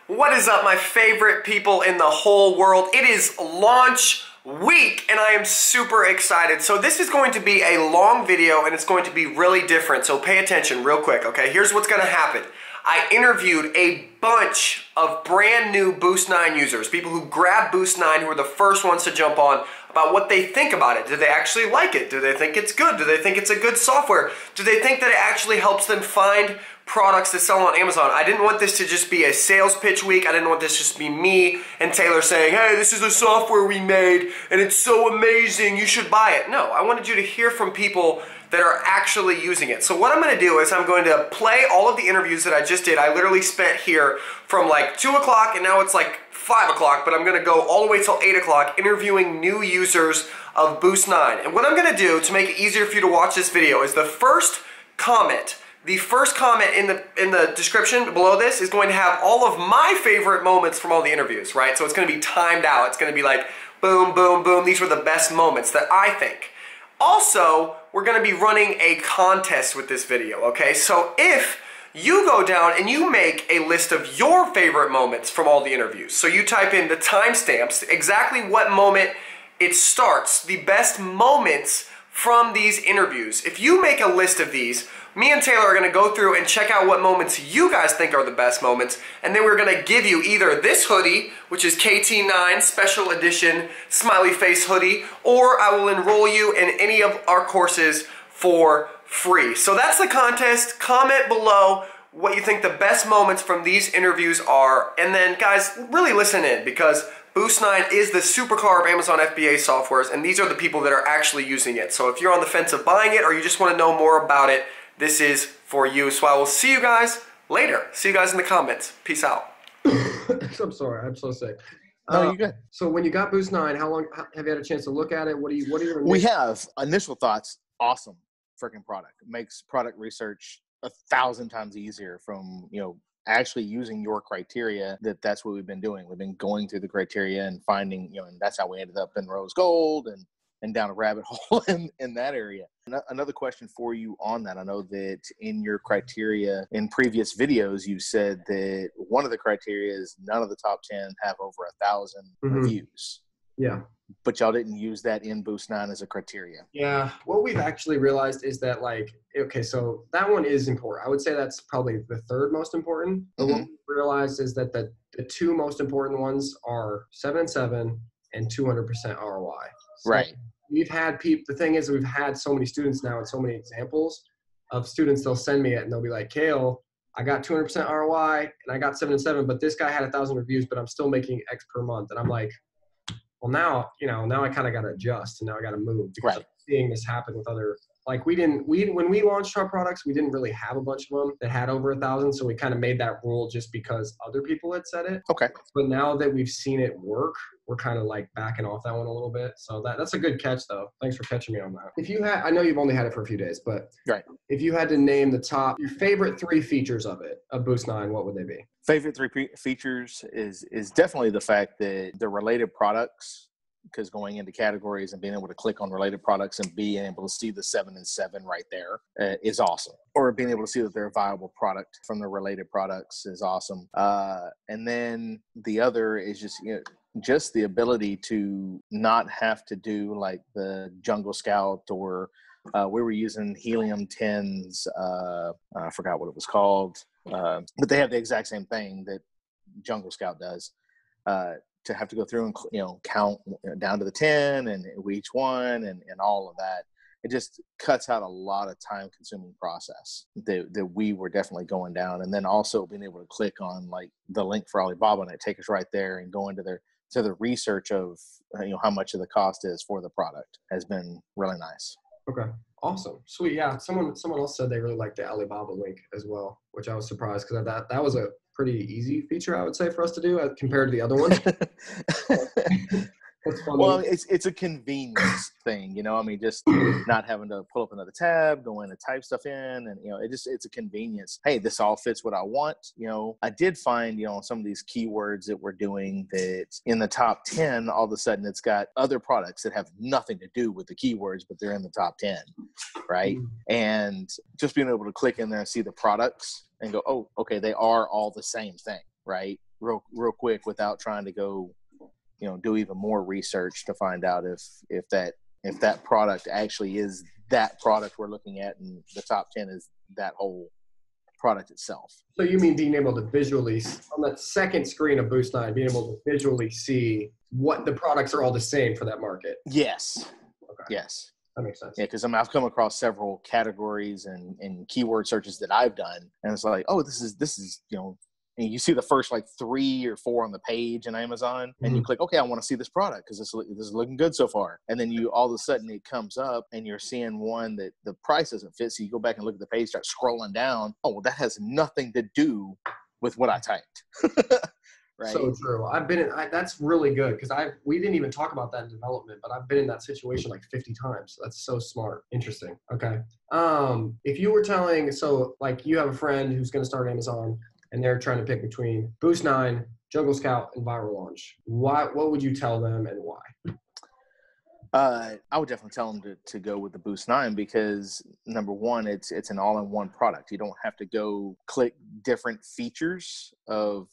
What is up, my favorite people in the whole world? It is launch week and I am super excited. So this is going to be a long video and it's going to be really different. So pay attention real quick, okay? Here's what's gonna happen. I interviewed a bunch of brand new Boost 9 users, people who grabbed Boost 9 who were the first ones to jump on, about what they think about it. Do they actually like it? Do they think it's good? Do they think it's a good software? Do they think that it actually helps them find products to sell on Amazon? I didn't want this to just be a sales pitch week. I didn't want this just to be me and Taylor saying, hey, this is the software we made and it's so amazing, you should buy it. No, I wanted you to hear from people that are actually using it. So what I'm gonna do is I'm going to play all of the interviews that I just did. I literally spent here from like 2 o'clock and now it's like 5 o'clock, but I'm gonna go all the way till 8 o'clock interviewing new users of Boost 9. And what I'm gonna do to make it easier for you to watch this video is the first comment in the description below this is going to have all of my favorite moments from all the interviews, right? So it's gonna be timed out. It's gonna be like, boom, boom, boom. These were the best moments that I think. Also, we're gonna be running a contest with this video, okay? So if you go down and you make a list of your favorite moments from all the interviews. So you type in the timestamps, exactly what moment it starts, the best moments from these interviews. If you make a list of these, me and Taylor are gonna go through and check out what moments you guys think are the best moments, and then we're gonna give you either this hoodie, which is KT9 Special Edition Smiley Face Hoodie, or I will enroll you in any of our courses for free. So that's the contest. Comment below what you think the best moments from these interviews are, and then guys, really listen in, because Boost 9 is the supercar of Amazon FBA softwares, and these are the people that are actually using it. So if you're on the fence of buying it or you just want to know more about it, this is for you. So I will see you guys later. See you guys in the comments. Peace out. I'm sorry, I'm so sick. No, you're good. So when you got Boost 9, how long have you had a chance to look at it? What are your We have initial thoughts. Awesome freaking product. It makes product research 1,000 times easier from, actually using your criteria. That's what we've been doing. We've been going through the criteria and finding, and that's how we ended up in rose gold and down a rabbit hole in that area. Another question for you on that. I know that in your criteria in previous videos, you said that one of the criteria is none of the top 10 have over 1,000 reviews. Yeah. But y'all didn't use that in Boost 9 as a criteria. Yeah. What we've actually realized is that, okay, so that one is important. I would say that's probably the third most important. But what we realized is that the two most important ones are 7 and 7 and 200% ROI. So right. We've had the thing is, we've had so many students now and so many examples of students. They'll send me it and they'll be like, Kale, I got 200% ROI and I got 7 and 7, but this guy had 1,000 reviews, but I'm still making X per month. And I'm like, well, now I kind of got to adjust and now I got to move, because I'm seeing this happen with other, when we launched our products, we didn't really have a bunch of them that had over 1,000. So we kind of made that rule just because other people had said it. Okay. But now that we've seen it work, we're kind of backing off that one a little bit. So that's a good catch though. Thanks for catching me on that. If you had, I know you've only had it for a few days, but if you had to name your favorite 3 features of Boost 9, what would they be? Favorite 3 features is definitely the fact that the related products, because going into categories and being able to click on related products and being able to see the 7 and 7 right there is awesome. Or being able to see that they're a viable product from the related products is awesome. And then the other is just the ability to not have to do like the Jungle Scout, or we were using Helium 10s. I forgot what it was called, but they have the exact same thing that Jungle Scout does. To have to go through and count down to the 10 and each one and all of that. It just cuts out a lot of time-consuming process that we were definitely going down. And then also being able to click on the link for Alibaba and it take us right there and go into the research of how much of the cost is for the product has been really nice. Okay. Awesome. Sweet. Yeah. Someone else said they really liked the Alibaba link as well, which I was surprised, because that was a pretty easy feature, I would say, for us to do compared to the other ones. That's funny. Well, it's a convenience thing, just not having to pull up another tab, go in and type stuff in, and it's a convenience. Hey, this all fits what I want. I did find some of these keywords that we're doing that in the top 10, all of a sudden it's got other products that have nothing to do with the keywords, but they're in the top 10, right? And just being able to click in there and see the products and go, oh, okay, they are all the same thing, right? real quick without trying to go, do even more research to find out if that product actually is that product we're looking at, and the top 10 is that whole product itself. So you mean being able to visually, on that second screen of Boost 9, being able to visually see what the products are all the same for that market? Yes. Okay. Yes. That makes sense. Yeah, because I've come across several categories and keyword searches that I've done, and it's like, oh, this is and you see the first like 3 or 4 on the page in Amazon, and you click, okay, I want to see this product because this is looking good so far. And then you all of a sudden it comes up and you're seeing one that the price doesn't fit. So you go back and look at the page, start scrolling down. Oh, well, that has nothing to do with what I typed. Right? So true. I've been in, that's really good because we didn't even talk about that in development, but I've been in that situation like 50 times. That's so smart. Interesting. Okay. If you were telling, so like you have a friend who's going to start Amazon, and they're trying to pick between Boost 9, Jungle Scout, and Viral Launch. What would you tell them and why? I would definitely tell them to go with the Boost 9 because, number one, it's an all-in-one product. You don't have to go click different features of,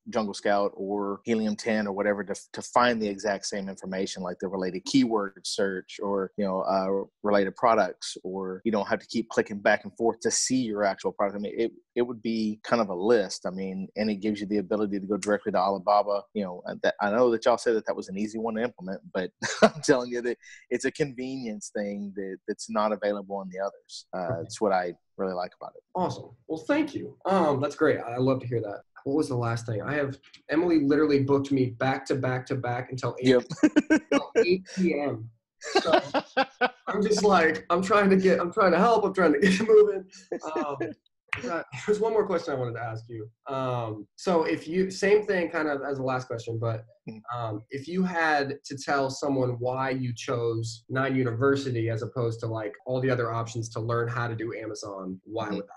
Jungle Scout or Helium 10 or whatever to find the exact same information, like the related keyword search or, related products, or you don't have to keep clicking back and forth to see your actual product. I mean, it would be kind of a list. I mean, and it gives you the ability to go directly to Alibaba. I know that y'all said that was an easy one to implement, but I'm telling you that it's a convenience thing that's not available in the others. It's what I really like about it. Awesome. Well, thank you. That's great. I love to hear that. What was the last thing? Emily literally booked me back to back to back until 8 p.m. So I'm just like, I'm trying to help. I'm trying to get moving. There's one more question I wanted to ask you. So same thing kind of as the last question, but if you had to tell someone why you chose 9 University as opposed to like all the other options to learn how to do Amazon, why would that be?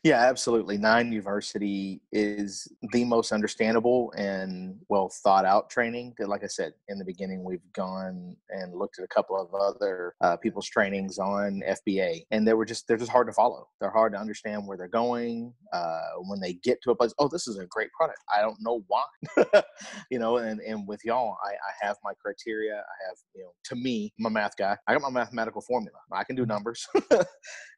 Yeah, absolutely. 9 University is the most understandable and well thought out training. Like I said, in the beginning, we've gone and looked at a couple of other people's trainings on FBA, and they're just hard to follow. They're hard to understand where they're going. When they get to a place, oh, this is a great product. I don't know why, and with y'all, I have my criteria. I have, to me, I'm a math guy. I got my mathematical formula. I can do numbers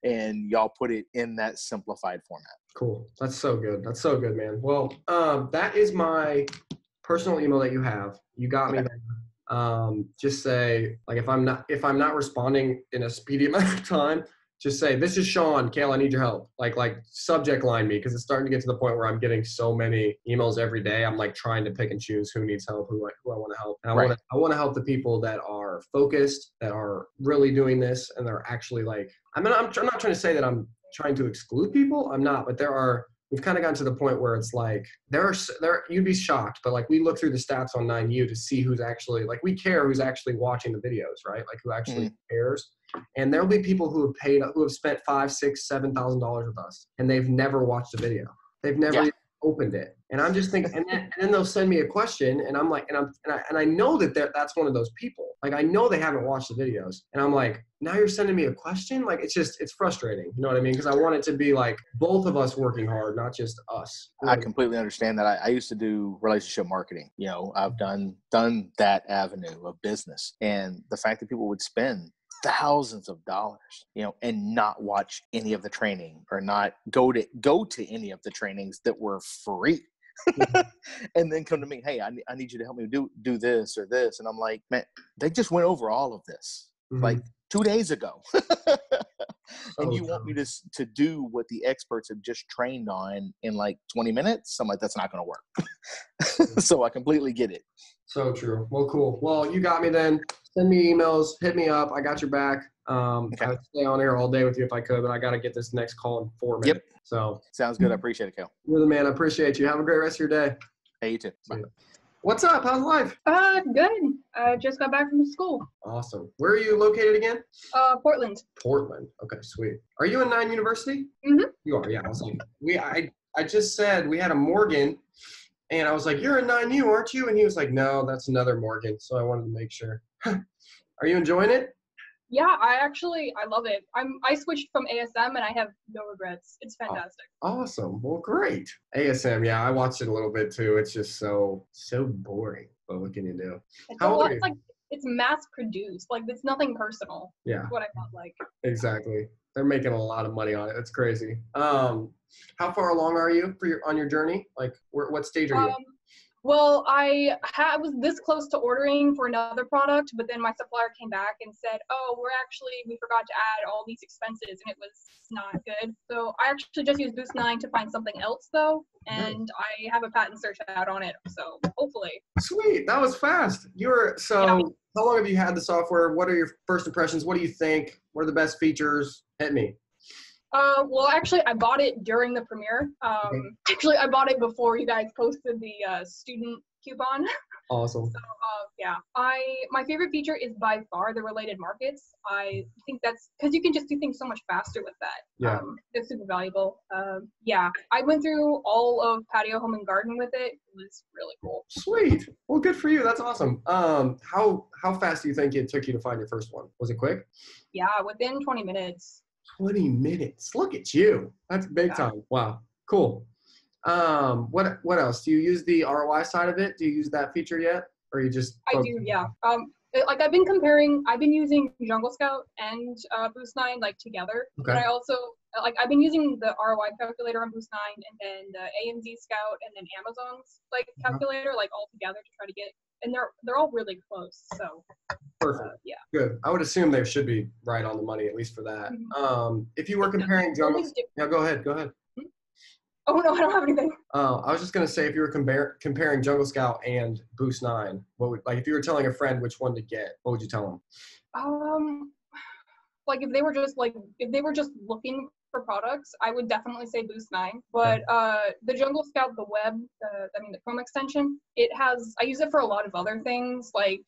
and y'all put it in that simplified format. Cool. That's so good. That's so good, man. Well, that is my personal email that you have. You got me there. Just say, like, if I'm not responding in a speedy amount of time, just say, this is Sean, Kale, I need your help. Like subject line me, because it's starting to get to the point where I'm getting so many emails every day. I'm like trying to pick and choose who needs help, who I want to help. And I want to help the people that are focused, that are really doing this, and they're actually like, I'm not trying to say that I'm trying to exclude people. I'm not, but we've kind of gotten to the point where it's like, you'd be shocked, but like we look through the stats on 9U to see who's actually, like we care who's actually watching the videos, right? Like who actually cares. And there'll be people who have spent $5,000, $6,000, $7,000 with us, and they've never watched a video. They've never opened it. And I'm just thinking, and then they'll send me a question, and I'm like, and I know that that's one of those people. Like I know they haven't watched the videos, and I'm like, now you're sending me a question? Like it's frustrating. You know what I mean? Because I want it to be like both of us working hard, not just us. I completely understand that. I used to do relationship marketing. I've done that avenue of business, and the fact that people would spend thousands of dollars, and not watch any of the training or not go to any of the trainings that were free. And then come to me, hey, I need you to help me do this or this. And I'm like, man, they just went over all of this like 2 days ago. And you want me to do what the experts have just trained on in like 20 minutes? I'm like, that's not going to work. So I completely get it. So true. Well, cool. Well, you got me then. Send me emails. Hit me up. I got your back. I would stay on here all day with you if I could, but I got to get this next call in 4 minutes. Yep. So sounds good. I appreciate it, Kel. You're the man. I appreciate you. Have a great rest of your day. Hey, you too. Bye. What's up? How's life? Good. I just got back from school. Awesome. Where are you located again? Portland. Portland. Okay, sweet. Are you in 9 University? Mm-hmm. You are, yeah. I was like, I just said we had a Morgan, and I was like, you're in 9U, aren't you? And he was like, no, that's another Morgan. So I wanted to make sure. Are you enjoying it? Yeah, I love it. I switched from ASM and I have no regrets. It's fantastic. Awesome. Well, great. ASM, yeah, I watched it a little bit too. It's just so boring. But what can you do? How old are you? It's like it's mass produced. Like it's nothing personal. Yeah. That's what I felt like. Exactly. They're making a lot of money on it. It's crazy. How far along are you on your journey? Like, what stage are you? Well, I was this close to ordering for another product, but then my supplier came back and said, "Oh, we forgot to add all these expenses," and it was not good. So I actually just used Boost 9 to find something else, though, and I have a patent search out on it. So hopefully. Sweet, that was fast. Yeah. How long have you had the software? What are your first impressions? What do you think? What are the best features? Hit me. Well, actually, I bought it during the premiere. Actually, I bought it before you guys posted the student coupon. Awesome. So, yeah, my favorite feature is by far the related markets. I think that's because you can just do things so much faster with that. Yeah. They're super valuable. Yeah, I went through all of patio, home, and garden with it. It was really cool. Sweet. Well, good for you. That's awesome. How fast do you think it took you to find your first one? Was it quick? Yeah, within 20 minutes. 20 minutes. Look at you. That's big time. Wow. Cool. What else? Do you use the ROI side of it? Do you use that feature yet? Or you just I do, yeah. Like I've been using Jungle Scout and Boost 9 like together. Okay. But I also I've been using the ROI calculator on Boost 9 and then the AMZ Scout and then Amazon's like calculator like all together to try to get, and they're all really close. So perfect. Yeah. Good. I would assume they should be right on the money, at least for that. Mm-hmm. If you were comparing Jungle, yeah, go ahead. Oh no, I don't have anything. I was just gonna say, if you were comparing Jungle Scout and Boost 9, if you were telling a friend which one to get, what would you tell them? Like if they were just looking for products, I would definitely say Boost 9. But the Jungle Scout, the Chrome extension, I use it for a lot of other things like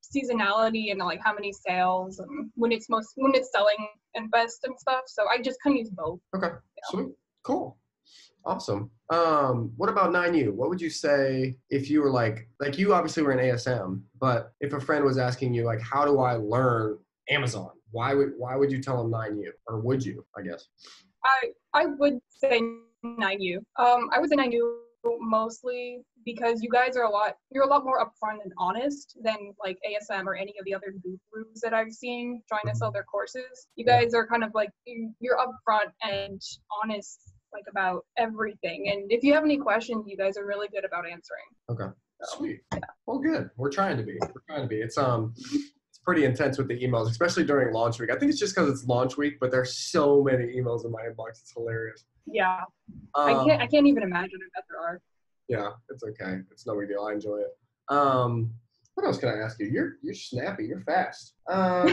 seasonality and like how many sales and when it's selling and best and stuff. So I just kind of use both. Okay. Yeah. Sweet. Cool. Awesome. What about 9U? What would you say if you were like you obviously were in ASM, but if a friend was asking you like, how do I learn Amazon? Why would you tell them 9U? Or would you, I guess? I would say 9U. I would say 9U mostly because you guys are you're a lot more upfront and honest than like ASM or any of the other gurus that I've seen trying to sell their courses. You guys are kind of like, you're upfront and honest like about everything, and if you have any questions, you guys are really good about answering. Okay. So, sweet. Yeah. Well, good. We're trying to be. It's pretty intense with the emails, especially during launch week. I think it's just because it's launch week, but there's so many emails in my inbox. It's hilarious. Yeah. I can't even imagine it, there are. Yeah, it's okay. It's no big deal. I enjoy it. What else can I ask you? You're snappy. You're fast. Have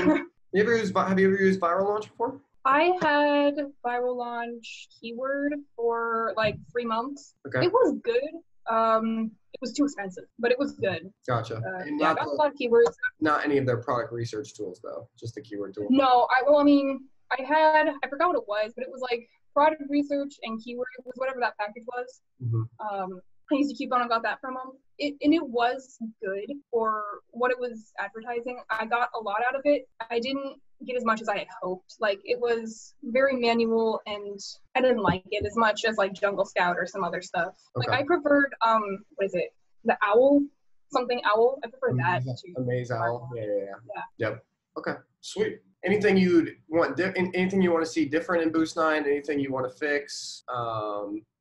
you ever used Viral Launch before? I had Viral Launch keyword for like 3 months. Okay. It was good. It was too expensive, but it was good. Gotcha. Yeah, I got a lot of keywords. Not any of their product research tools though, just the keyword tool. No, I forgot what it was, but it was like product research and keyword. It was whatever that package was. Mm-hmm. I used a coupon and got that from them. And it was good for what it was advertising. I got a lot out of it. I didn't get as much as I had hoped. Like, it was very manual, and I didn't like it as much as like Jungle Scout or some other stuff. Okay. Like, I preferred what is it? The owl, something owl. I prefer that to Amaze Owl. Yeah. Yep. Okay. Sweet. Anything you want to see different in Boost 9? Anything you want to fix?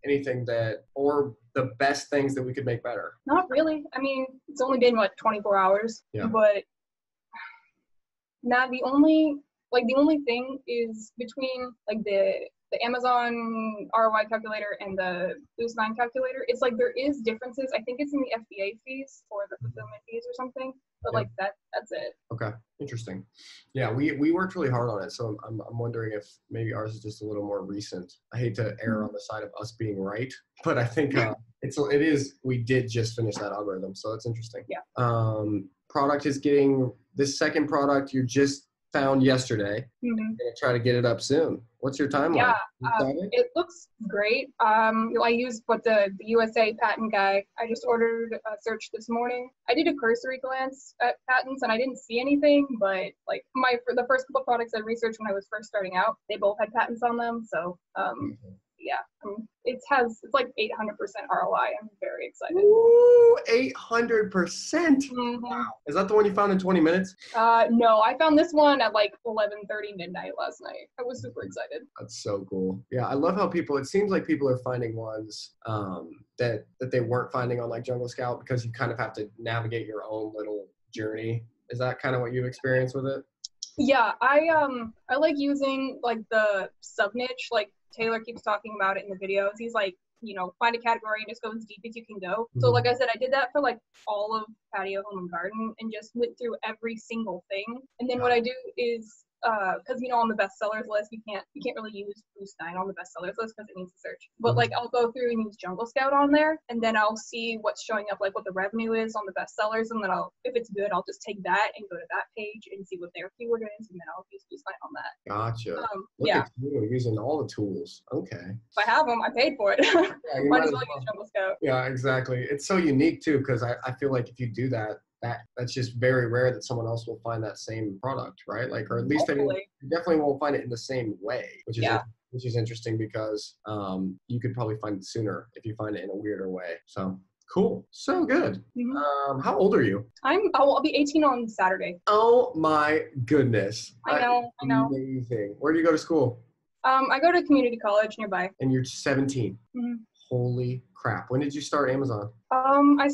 Anything or the best things that we could make better? Not really. I mean, it's only been 24 hours. Yeah. But the only thing is between like the Amazon ROI calculator and the Boost 9 calculator, it's like there is differences. I think it's in the FBA fees or the fulfillment fees or something. But like that's it. Okay, interesting. Yeah, we worked really hard on it, so I'm wondering if maybe ours is just a little more recent. I hate to err on the side of us being right, but I think it is. We did just finish that algorithm, so it's interesting. Yeah. Product is getting this second product. You're just found yesterday. Mhm. I'm gonna try to get it up soon. What's your timeline? Yeah, You excited? it looks great. I used the USA patent guy. I just ordered a search this morning. I did a cursory glance at patents and I didn't see anything, but like the first couple products I researched when I was first starting out, they both had patents on them. So yeah, it's like 800% ROI. I'm very excited. Ooh, 800%. Mhm. Is that the one you found in 20 minutes? No, I found this one at like 11:30 midnight last night. I was super excited. That's so cool. Yeah, I love how it seems like people are finding ones that they weren't finding on like Jungle Scout, because you kind of have to navigate your own little journey. Is that kind of what you've experienced with it? Yeah, I like using like the sub niche, like Taylor keeps talking about it in the videos. He's like, find a category and just go as deep as you can go. So like I said, I did that for like all of patio, home, and garden and just went through every single thing. And then what I do is, because on the bestsellers list, you can't really use Boost 9 on the bestsellers list because it needs to search. But like I'll go through and use Jungle Scout on there, and then I'll see what's showing up, like what the revenue is on the bestsellers, and then if it's good, I'll just take that and go to that page and see what their keyword is, and then I'll use Boost 9 on that. Gotcha. Look Yeah. at you using all the tools. Okay. If I have them, I paid for it. Yeah, you Might as well use Jungle Scout. Yeah, exactly. It's so unique too, because I feel like if you do that's just very rare that someone else will find that same product, right? Like, or at least they definitely won't find it in the same way, which is interesting, because you could probably find it sooner if you find it in a weirder way. So cool. So good. Mm-hmm. How old are you? I'll be 18 on Saturday. Oh my goodness. I know. Amazing. Where do you go to school? I go to community college nearby. And you're 17. Mm-hmm. Holy crap. When did you start Amazon? I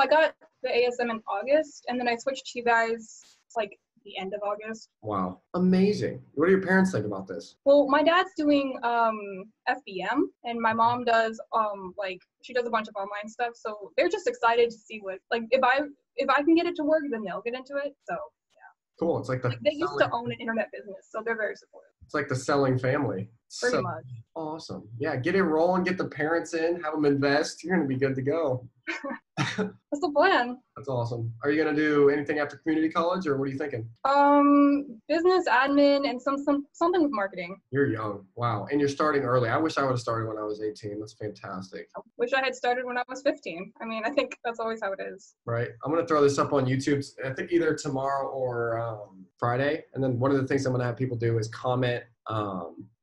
got the ASM in August, and then I switched to you guys like the end of August. Wow. Amazing. What do your parents think about this? Well, my dad's doing FBM, and my mom does she does a bunch of online stuff, so they're just excited to see what, like, if I can get it to work, then they'll get into it. So yeah. Cool. It's like they used to own an internet business, so they're very supportive. It's like the selling family. Pretty much. Awesome. Yeah, get it rolling, get the parents in, have them invest. You're going to be good to go. That's the plan. That's awesome. Are you going to do anything after community college, or what are you thinking? Business admin and something with marketing. You're young. Wow. And you're starting early. I wish I would have started when I was 18. That's fantastic. I wish I had started when I was 15. I mean, I think that's always how it is. Right. I'm going to throw this up on YouTube, I think either tomorrow or Friday. And then one of the things I'm going to have people do is comment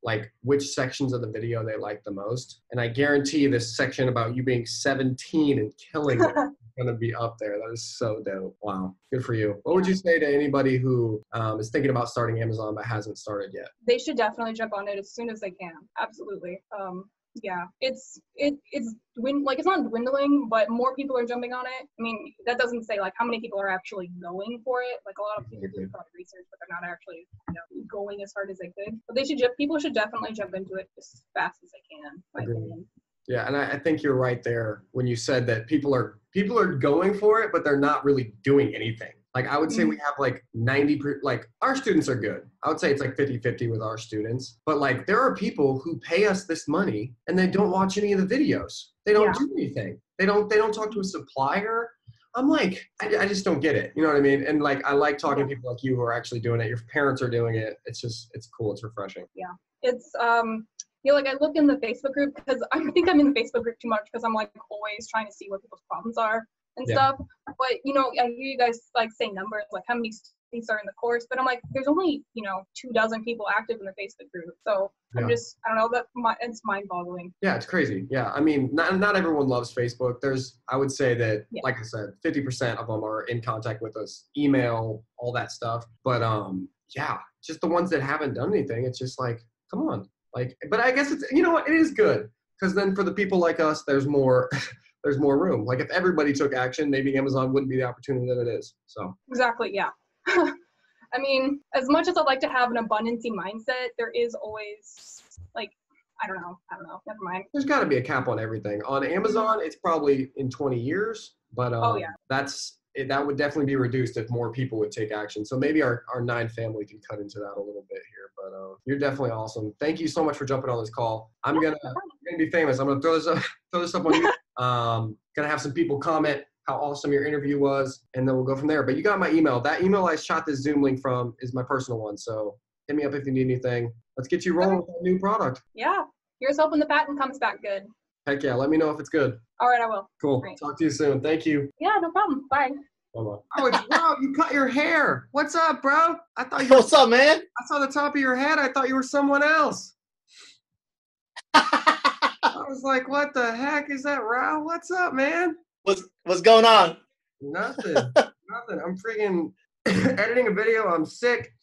like which sections of the video they like the most. And I guarantee this section about you being 17 and killing it is going to be up there. That is so dope. Wow. Good for you. What would you say to anybody who is thinking about starting Amazon but hasn't started yet? They should definitely jump on it as soon as they can. Absolutely. Yeah, it's not dwindling, but more people are jumping on it. I mean, that doesn't say like how many people are actually going for it. Like a lot of people do product research, but they're not actually going as hard as they could. But people should definitely jump into it as fast as they can. In my opinion. Yeah, and I think you're right there when you said that people are going for it, but they're not really doing anything. Like I would say we have like 90%, like our students are good. I would say it's like 50-50 with our students. But like there are people who pay us this money and they don't watch any of the videos. They don't do anything. They don't talk to a supplier. I'm like, I just don't get it. You know what I mean? And like, I like talking to people like you who are actually doing it. Your parents are doing it. It's cool. It's refreshing. Yeah. It's, like I look in the Facebook group because I think I'm in the Facebook group too much because I'm like always trying to see what people's problems are and stuff. But, I hear you guys like say numbers, like how many students are in the course, but I'm like, there's only, 24 people active in the Facebook group. So I'm just, I don't know, it's mind boggling. Yeah, it's crazy. Yeah. I mean, not everyone loves Facebook. I would say that, like I said, 50% of them are in contact with us, email, all that stuff. But just the ones that haven't done anything, it's just like, come on. Like, but I guess it's, it is good. Because then for the people like us, there's more room. Like if everybody took action, maybe Amazon wouldn't be the opportunity that it is. So exactly, yeah. I mean, as much as I'd like to have an abundancy mindset, there is always like, I don't know, never mind. There's got to be a cap on everything. On Amazon, it's probably in 20 years, but that would definitely be reduced if more people would take action. So maybe our 9 family can cut into that a little bit here. But you're definitely awesome. Thank you so much for jumping on this call. I'm gonna be famous. I'm gonna throw this up on you. Gonna have some people comment how awesome your interview was, and then we'll go from there. But you got my email. That email I shot this Zoom link from is my personal one. So hit me up if you need anything. Let's get you rolling with that new product. Yeah. Here's hoping the patent comes back good. Heck yeah. Let me know if it's good. All right, I will. Cool. Great. Talk to you soon. Thank you. Yeah, no problem. Bye. Bye-bye. Oh, it's Rob. You cut your hair. What's up, bro? I thought you. What's up, man? I saw the top of your head. I thought you were someone else. I was like, what the heck is that, Rao? What's up, man? What's going on? Nothing. Nothing. I'm freaking editing a video. I'm sick.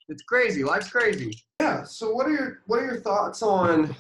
It's crazy. Life's crazy. Yeah. So what are your thoughts on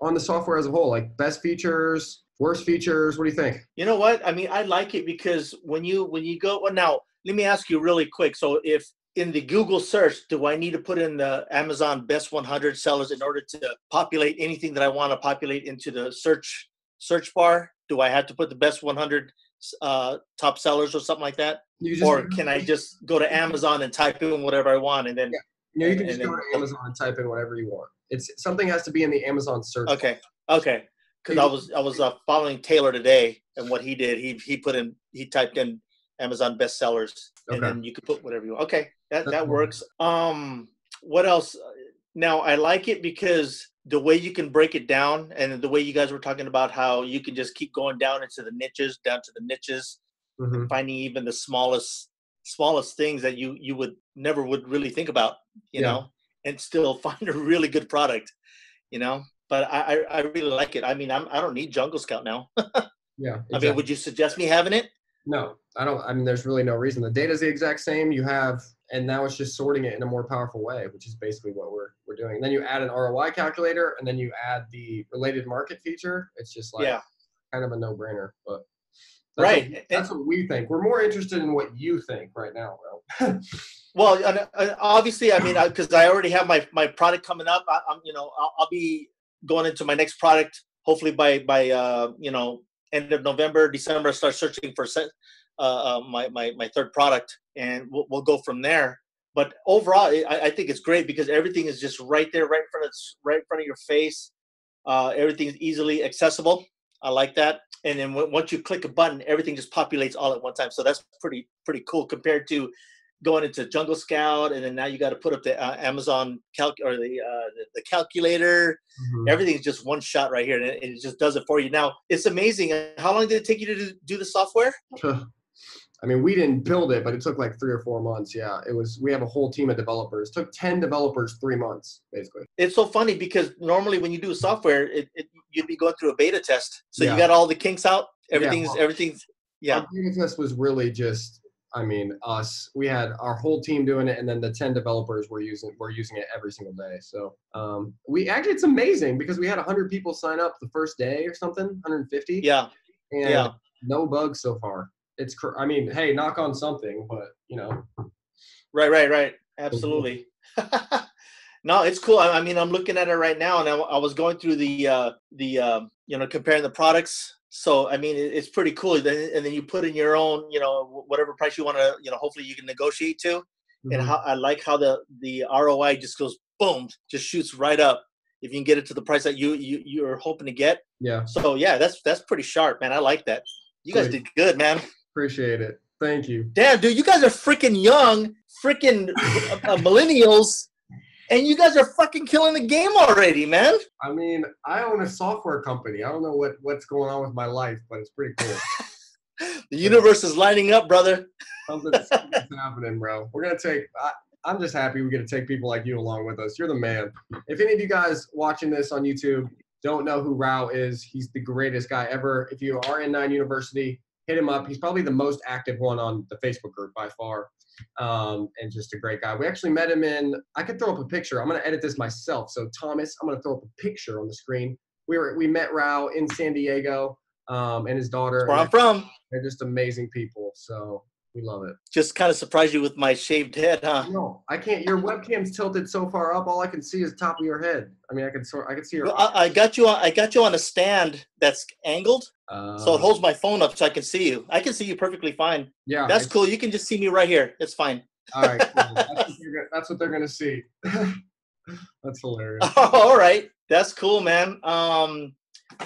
the software as a whole? Like best features, worst features? What do you think? You know what? I mean, I like it because when you go, well, now let me ask you really quick. So if in the Google search, do I need to put in the Amazon best 100 sellers in order to populate anything that I want to populate into the search bar? Do I have to put the best 100 top sellers or something like that? Or can I just go to Amazon and type in whatever I want and then? Yeah. No, you can just go to Amazon and type in whatever you want. Something has to be in the Amazon search. Okay. Because I was following Taylor today, and what he did, he typed in Amazon bestsellers, and then you could put whatever you want. Okay, that works. What else? Now I like it because the way you can break it down, and the way you guys were talking about how you can just keep going down into the niches, and finding even the smallest things that you would never really think about, you know, and still find a really good product, you know. But I really like it. I mean, I don't need Jungle Scout now. Yeah. Exactly. I mean, would you suggest me having it? No, I don't. I mean, there's really no reason. The data's the exact same. You have, and now it's just sorting it in a more powerful way, which is basically what we're doing. And then you add an ROI calculator, and then you add the related market feature. It's just like kind of a no-brainer. But that's what we think. We're more interested in what you think right now, bro. Well, obviously, I mean, because I already have my product coming up. I'll be going into my next product hopefully by end of November, December. I start searching for my third product, and we'll go from there. But overall, I think it's great because everything is just right there, right in front of your face. Everything is easily accessible. I like that. And then once you click a button, everything just populates all at one time. So that's pretty cool compared to going into Jungle Scout, and then now you got to put up the Amazon the calculator. Everything's just one shot right here, and it just does it for you. Now it's amazing. How long did it take you to do the software? I mean, we didn't build it, but it took like 3 or 4 months. Yeah, we have a whole team of developers. It took 10 developers 3 months, basically. It's so funny because normally when you do software, you'd be going through a beta test. So you got all the kinks out. Everything's. Our beta test was really just, I mean, us. We had our whole team doing it, and then the 10 developers were using it every single day. So it's amazing because we had 100 people sign up the first day or something, 150. Yeah. And no bugs so far. I mean, hey, knock on something, but you know. Right. Absolutely. No, it's cool. I mean, I'm looking at it right now, and I was going through the comparing the products. So, I mean, it's pretty cool. And then you put in your own, whatever price you want to, hopefully you can negotiate to. And I like how the ROI just goes, boom, just shoots right up. If you can get it to the price that you're hoping to get. Yeah. So, yeah, that's pretty sharp, man. I like that. You guys did good, man. Appreciate it. Thank you. Damn, dude, you guys are freaking young, freaking millennials. And you guys are fucking killing the game already, man. I mean, I own a software company. I don't know what's going on with my life, but it's pretty cool. The universe is lining up, brother. Something's happening, bro. I'm just happy we get to take people like you along with us. You're the man. If any of you guys watching this on YouTube don't know who Rao is, he's the greatest guy ever. If you are in 9 University, hit him up. He's probably the most active one on the Facebook group by far. And just a great guy. We actually met him I could throw up a picture. I'm going to edit this myself. So Thomas, I'm going to throw up a picture on the screen. We met Rao in San Diego, and his daughter. That's where I'm from. They're just amazing people. So we love it. Just kind of surprised you with my shaved head, huh? No, I can't. Your webcam's tilted so far up. All I can see is the top of your head. I mean, I can see your. Well, I got you on a stand that's angled, so it holds my phone up so I can see you. I can see you perfectly fine. Yeah, that's cool. You can just see me right here. It's fine. All right, cool. That's what they're gonna see. That's hilarious. All right, that's cool, man.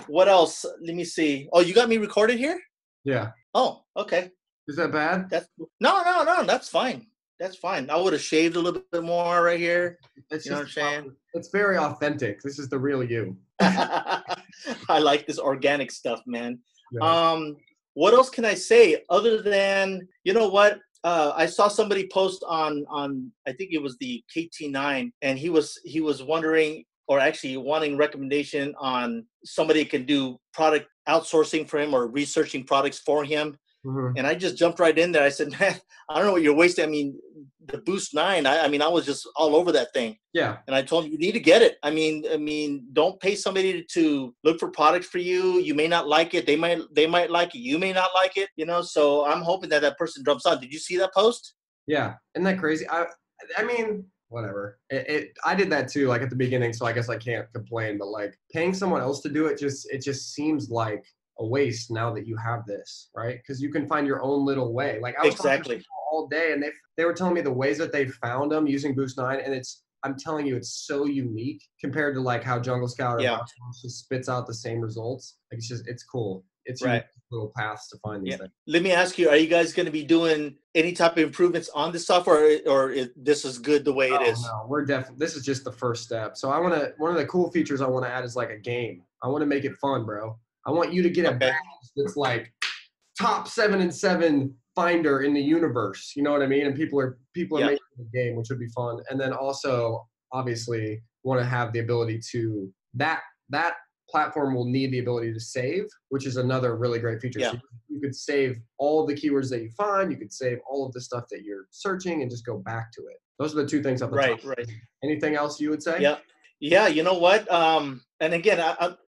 What else? Let me see. Oh, you got me recorded here? Yeah. Oh, okay. Is that bad? That's no. That's fine. That's fine. I would have shaved a little bit more right here. It's You know what I'm saying? It's very authentic. This is the real you. I like this organic stuff, man. Yeah. What else can I say other than, you know what? I saw somebody post on I think it was the KT9, and he was wondering, or actually wanting recommendation on somebody that can do product outsourcing for him or researching products for him. Mhm. And I just jumped right in there. I said, man, I don't know what you're wasting. I mean, the Boost 9, I mean, I was just all over that thing. Yeah. And I told him, you need to get it. I mean, don't pay somebody to look for products for you. You may not like it. They might like it. You may not like it, you know? So I'm hoping that that person jumps on. Did you see that post? Yeah. Isn't that crazy? I mean, whatever. I did that too, like at the beginning, so I guess I can't complain, but like paying someone else to do it just seems like a waste now that you have this, right? Because you can find your own little way. Like I was talking to people all day, and they were telling me the ways that they found them using Boost 9, and I'm telling you, it's so unique compared to like how Jungle Scout or just spits out the same results. Like it's cool. It's right. Little paths to find these things. Let me ask you: are you guys going to be doing any type of improvements on this software, or this is good the way it is? No, we're definitely. This is just the first step. So one of the cool features I want to add is like a game. I want to make it fun, bro. I want you to get a badge that's like top 7 and 7 finder in the universe. You know what I mean? And people are making the game, which would be fun. And then also, obviously, want to have the ability to that platform will need the ability to save, which is another really great feature. Yeah. So you could save all the keywords that you find. You could save all of the stuff that you're searching and just go back to it. Those are the two things up the top. Right. Anything else you would say? Yeah. You know what? And again,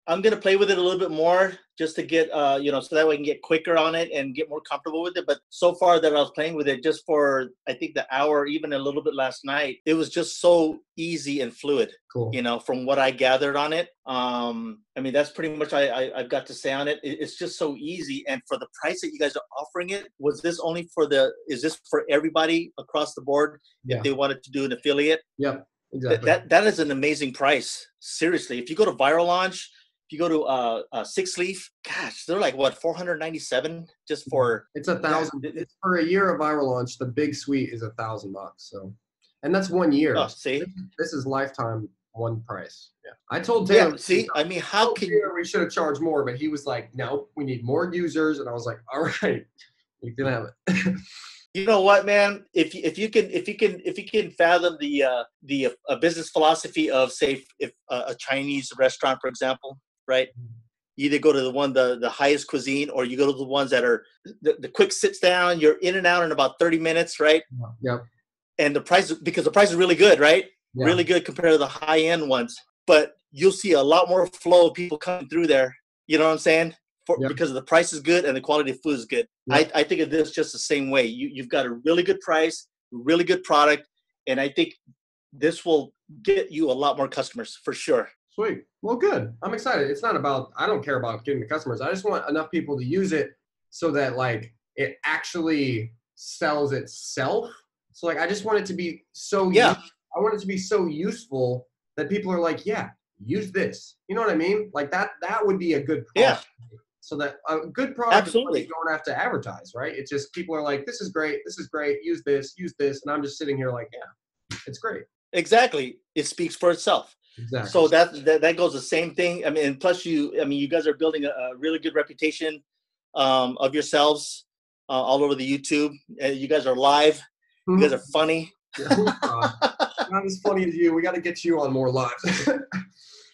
I'm going to play with it a little bit more just to get, so that way I can get quicker on it and get more comfortable with it. But so far that I was playing with it just for, I think, the hour, even a little bit last night, it was just so easy and fluid, cool. From what I gathered on it. I mean, that's pretty much I've got to say on it. It's just so easy. And for the price that you guys are offering it, is this for everybody across the board if they wanted to do an affiliate? Yep. Exactly. That is an amazing price. Seriously, if you go to Viral Launch, if you go to Six Leaf, gosh, they're like what, $497 just for. It's $1,000. It's for a year of Viral Launch. The big suite is $1,000. So, and that's 1 year. Oh, see, this is lifetime one price. Yeah, I told Taylor. Yeah, see, I mean, how can we should have charged more, but he was like, no, we need more users, and I was like, all right, you can have it. You know what, man? If you can fathom the business philosophy of, say, if a Chinese restaurant, for example, right? You either go to the highest cuisine, or you go to the ones that are the quick sits down. You're in and out in about 30 minutes, right? Yep. And the price is really good, right? Yeah. Really good compared to the high end ones. But you'll see a lot more flow of people coming through there. You know what I'm saying? Because the price is good and the quality of food is good. Yep. I think of this just the same way. You've got a really good price, really good product, and I think this will get you a lot more customers for sure. Sweet. Well, good. I'm excited. It's not about, I don't care about getting the customers. I just want enough people to use it so that like it actually sells itself. So like I just want it to be so I want it to be so useful that people are like, yeah, use this. You know what I mean? Like that would be a good product. Yeah. So that a good product Absolutely. is what you don't have to advertise, right? It's just people are like, this is great, use this, and I'm just sitting here like, yeah, it's great. Exactly. It speaks for itself. Exactly. So that goes the same thing. I mean, and plus you guys are building a really good reputation of yourselves all over the YouTube. You guys are live. You guys are funny. Not as funny as you. We got to get you on more lives.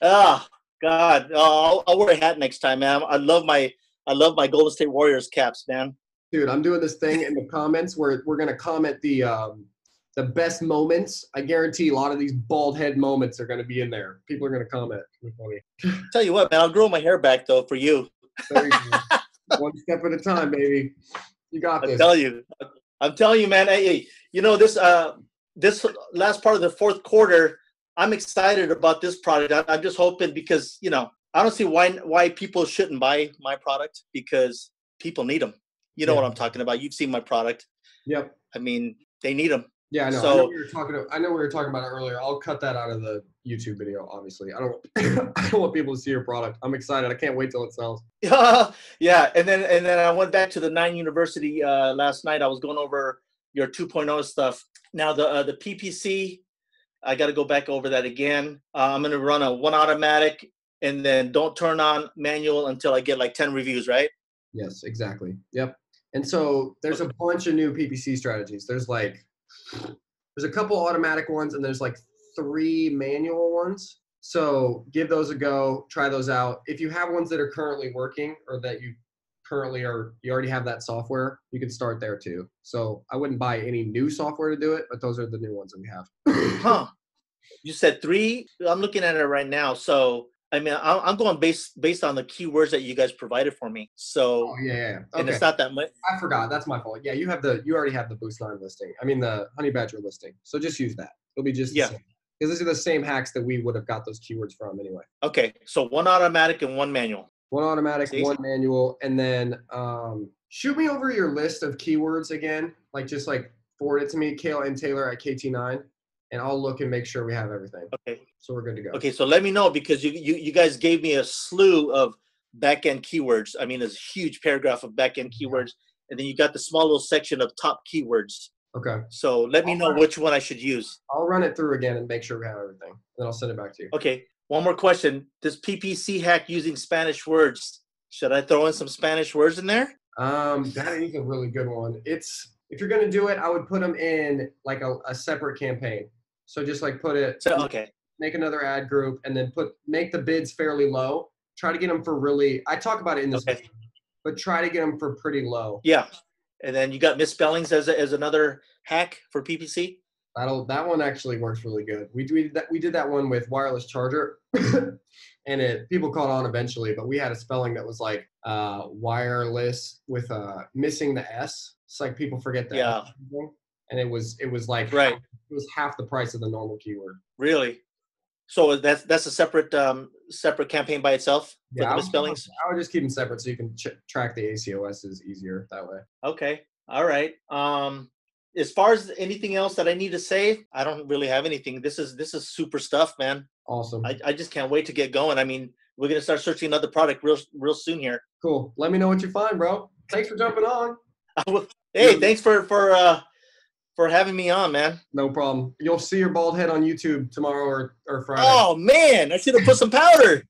Oh God! I'll wear a hat next time, man. I love my Golden State Warriors caps, man. Dude, I'm doing this thing in the comments where we're gonna comment the best moments. I guarantee a lot of these bald head moments are gonna be in there. People are gonna comment. Tell you what, man, I'll grow my hair back though for you. There you go. One step at a time, baby. You got this. I'm telling you, man. Hey, this last part of the fourth quarter, I'm excited about this product. I'm just hoping because, I don't see why people shouldn't buy my product because people need them. You know what I'm talking about. You've seen my product. Yep. I mean, they need them. Yeah, I know. I know So we were talking. I know we were talking about it earlier. I'll cut that out of the YouTube video. Obviously, I don't. I don't want people to see your product. I'm excited. I can't wait till it sells. yeah, and then I went back to the 9 University last night. I was going over your 2.0 stuff. Now the PPC, I got to go back over that again. I'm going to run a 1 automatic, and then don't turn on manual until I get like 10 reviews, right? Yes, exactly. Yep. And so there's a bunch of new PPC strategies. There's a couple automatic ones, and there's like 3 manual ones. So give those a go. Try those out. If you have ones that are currently working, or that you already have that software, you can start there too. So I wouldn't buy any new software to do it, but those are the new ones that we have. Huh? You said 3. I'm looking at it right now. So I mean, I'm going based on the keywords that you guys provided for me. So Oh yeah. Okay. and it's not that much. I forgot. That's my fault. Yeah, you already have the Boost 9 listing. I mean the Honey Badger listing. So just use that. It'll be just the same. Because these are the same hacks that we would have got those keywords from anyway. Okay, so 1 automatic and 1 manual. 1 automatic, 1 manual, and then shoot me over your list of keywords again. Just forward it to me, Kale and Taylor at KT9, and I'll look and make sure we have everything. Okay. So we're good to go. Okay, so let me know, because you guys gave me a slew of back-end keywords. I mean, there's a huge paragraph of back-end keywords, and then you got the small little section of top keywords. Okay. So let me know which one I should use. I'll run it through again and make sure we have everything. Then I'll send it back to you. Okay. One more question. This PPC hack using Spanish words, should I throw in some Spanish words in there? That is a really good one. If you're going to do it, I would put them in like a separate campaign. So just put it, Okay. Make another ad group, and then make the bids fairly low. Try to get them for I talk about it in this video, but try to get them for pretty low. Yeah. And then you got misspellings as another hack for PPC. That one actually works really good. We did that one with wireless charger, and people caught on eventually. But we had a spelling that was like wireless with missing the S. It's like people forget that. Yeah. And it was like right. It was half the price of the normal keyword. Really? So that's a separate campaign by itself for the misspellings? I would just keep them separate so you can track the ACOSs easier that way. Okay. All right. As far as anything else that I need to say, I don't really have anything. This is super stuff, man. Awesome. I just can't wait to get going. I mean, we're gonna start searching another product real soon here. Cool. Let me know what you find, bro. Thanks for jumping on. Hey, thanks for having me on, man. No problem. You'll see your bald head on YouTube tomorrow or Friday. Oh man, I should have put some powder.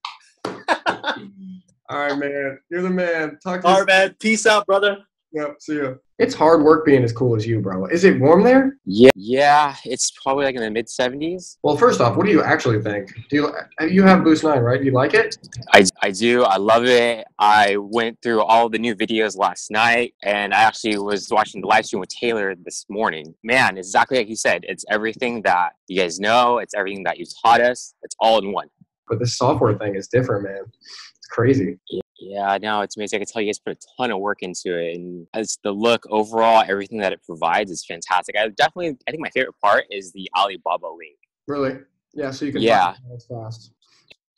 All right, man. You're the man. Talk to you. All right, man. Peace out, brother. Yep. See you. It's hard work being as cool as you, bro. Is it warm there? Yeah. It's probably like in the mid-70s. Well, first off, what do you actually think? You have Boost 9, right? Do you like it? I do. I love it. I went through all the new videos last night, and I actually was watching the live stream with Taylor this morning. Man, it's exactly like you said. It's everything that you guys know. It's everything that you taught us. It's all in one. But this software thing is different, man. It's crazy. Yeah, no, it's amazing. I can tell you guys put a ton of work into it, and as the look overall, everything that it provides is fantastic. I think my favorite part is the Alibaba link. Really? Yeah, so you can find it fast.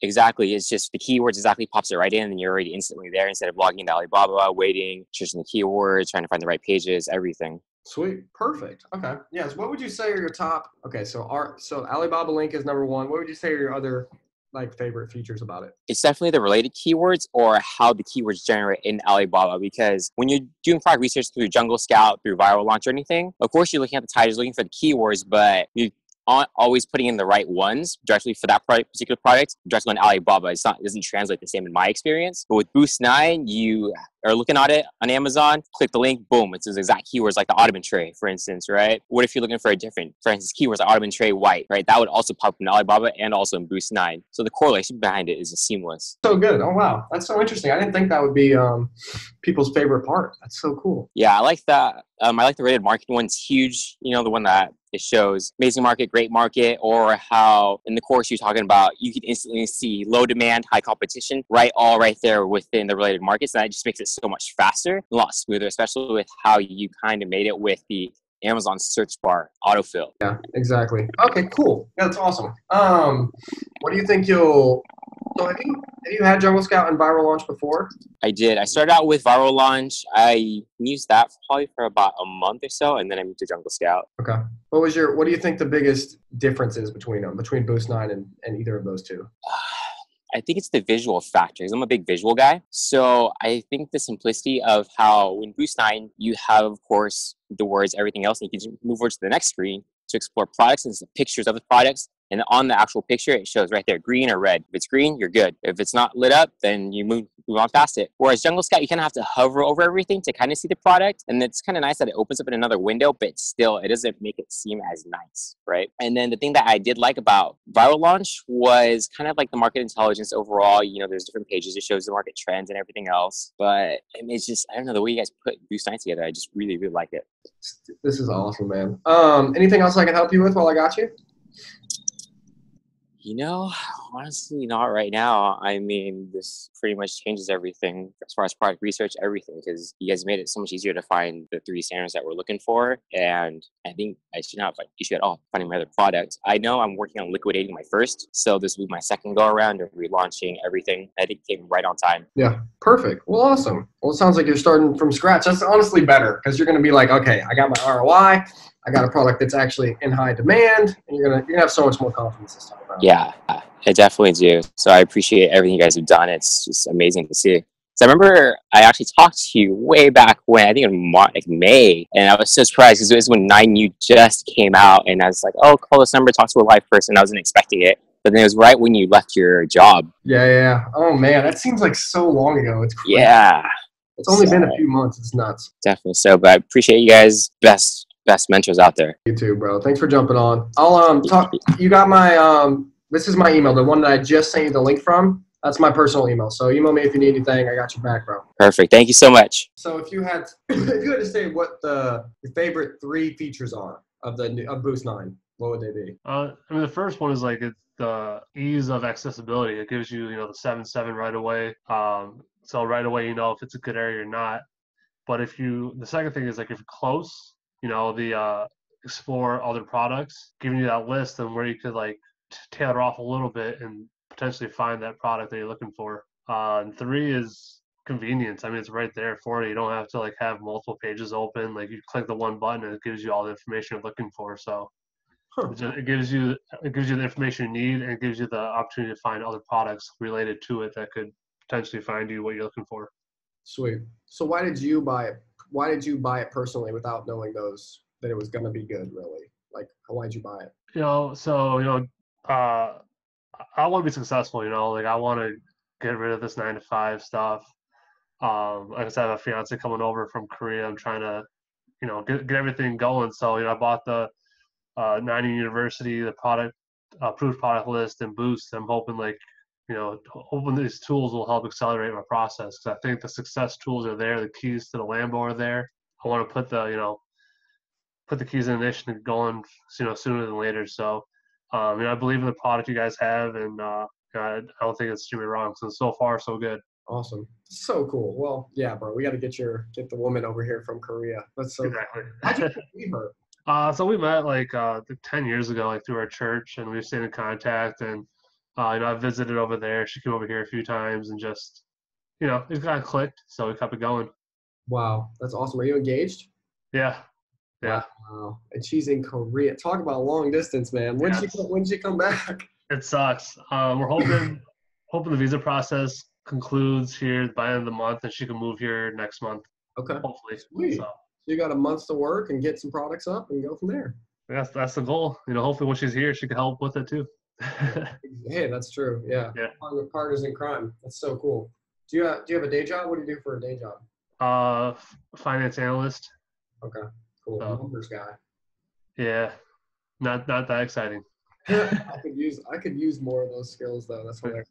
Exactly. It's just the keywords exactly pops it right in, and you're already instantly there instead of logging into Alibaba, waiting, searching the keywords, trying to find the right pages, everything. Sweet. Perfect. Okay. Yes. What would you say are your top? Okay, so Alibaba link is number 1. What would you say are your other favorite features about it? It's definitely the related keywords or how the keywords generate in Alibaba, because when you're doing product research through Jungle Scout, through Viral Launch or anything, of course you're looking at the titles, looking for the keywords, but you aren't always putting in the right ones directly for that particular product directly on Alibaba. It doesn't translate the same in my experience. But with Boost 9, you are looking at it on Amazon, click the link, boom, it's those exact keywords like the ottoman tray, for instance, right? What if you're looking for for instance, keywords like ottoman tray white, right? That would also pop in Alibaba and also in Boost 9. So the correlation behind it is seamless. So good. Oh, wow. That's so interesting. I didn't think that would be people's favorite part. That's so cool. Yeah, I like that. I like the rated market one. It's huge. You know, the one that it shows amazing market, great market, or how in the course you're talking about, you can instantly see low demand, high competition, all right there within the related markets. And that just makes it so much faster, a lot smoother, especially with how you kind of made it with the Amazon search bar autofill. Yeah, exactly. Okay, cool. Yeah, that's awesome. What do you think you'll So have you had Jungle Scout and Viral Launch before? I did. I started out with Viral Launch. I used that probably for about a month or so, and then I moved to Jungle Scout. Okay. What do you think the biggest difference is between them, between Boost 9 and either of those two? I think it's the visual factor because I'm a big visual guy. So I think the simplicity of how in Boost 9, you have, of course, the words, everything else, and you can just move over to the next screen to explore products and pictures of the products. And on the actual picture, it shows right there, green or red. If it's green, you're good. If it's not lit up, then you move on past it. Whereas Jungle Scout, you kind of have to hover over everything to kind of see the product. And it's kind of nice that it opens up in another window, but still, it doesn't make it seem as nice, right? And then the thing that I did like about Viral Launch was kind of like the market intelligence overall. You know, there's different pages. It shows the market trends and everything else. But I mean, it's just, I don't know, the way you guys put Boost 9 together, I just really, really like it. This is awesome, man. Anything else I can help you with while I got you? You know, honestly, not right now. I mean, this pretty much changes everything as far as product research, everything, because you guys made it so much easier to find the 3 standards that we're looking for. And I think I should not have an issue at all finding my other product. I know I'm working on liquidating my first, so this will be my second go around of relaunching everything. I think it came right on time. Yeah, perfect. Well, awesome. Well, it sounds like you're starting from scratch. That's honestly better because you're going to be like, okay, I got my ROI. I got a product that's actually in high demand, and you're gonna have so much more confidence this time around. Yeah, I definitely do. So I appreciate everything you guys have done. It's just amazing to see. So I remember I actually talked to you way back when, I think in May, and I was so surprised because it was when 9U just came out, and I was like, oh, call this number, talk to a live person. I wasn't expecting it. But then it was right when you left your job. Yeah. Oh, man, that seems like so long ago. It's crazy. Yeah. It's only been a few months. It's nuts. Definitely so, but I appreciate you guys. Best mentors out there. You too, bro. Thanks for jumping on. I'll talk. You got my this is my email, the one that I just sent you the link from. That's my personal email. So email me if you need anything. I got your back, bro. Perfect. Thank you so much. So if you had to say what your favorite 3 features are of Boost 9, what would they be? I mean, the first one is like it's the ease of accessibility. It gives you, the 7.7 right away. So right away, you know if it's a good area or not. But the second thing is like if you're close, the explore other products, giving you that list and where you could like tailor off a little bit and potentially find that product that you're looking for. And 3 is convenience. I mean, it's right there for you. You don't have to like have multiple pages open. Like you click the one button and it gives you all the information you're looking for. So it gives you the information you need, and it gives you the opportunity to find other products related to it that could potentially find you what you're looking for. Sweet. So why did you buy it? Why did you buy it personally without knowing that it was going to be good, really? Like, why did you buy it? I want to be successful, like I want to get rid of this 9-to-5 stuff. I just have a fiance coming over from Korea. I'm trying to, get everything going. So, I bought the 9U University, the product, approved product list and Boost. I'm hoping hoping these tools will help accelerate my process, because I think the success tools are there. The keys to the Lambo are there. I want to put the keys in ignition and going, sooner than later. So, I believe in the product you guys have, and I don't think it's doing me wrong. So far, so good. Awesome. So cool. Well, yeah, bro, we got to get the woman over here from Korea. That's so exactly. How'd you meet her? So we met 10 years ago, through our church, and we've stayed in contact. And I visited over there. She came over here a few times, and just, it kind of clicked. So we kept it going. Wow, that's awesome. Are you engaged? Yeah. Wow. And she's in Korea. Talk about long distance, man. When'd she come back? It sucks. We're hoping the visa process concludes here by the end of the month, and she can move here next month. Okay. Hopefully. Sweet. So you got a month to work and get some products up and go from there. That's the goal. Hopefully when she's here, she can help with it too. Hey, that's true. Yeah. Partners in crime. That's so cool. Do you have a day job? What do you do for a day job? Finance analyst. Okay. Cool. Numbers guy. Yeah. Not that exciting. I could use more of those skills though. That's hilarious.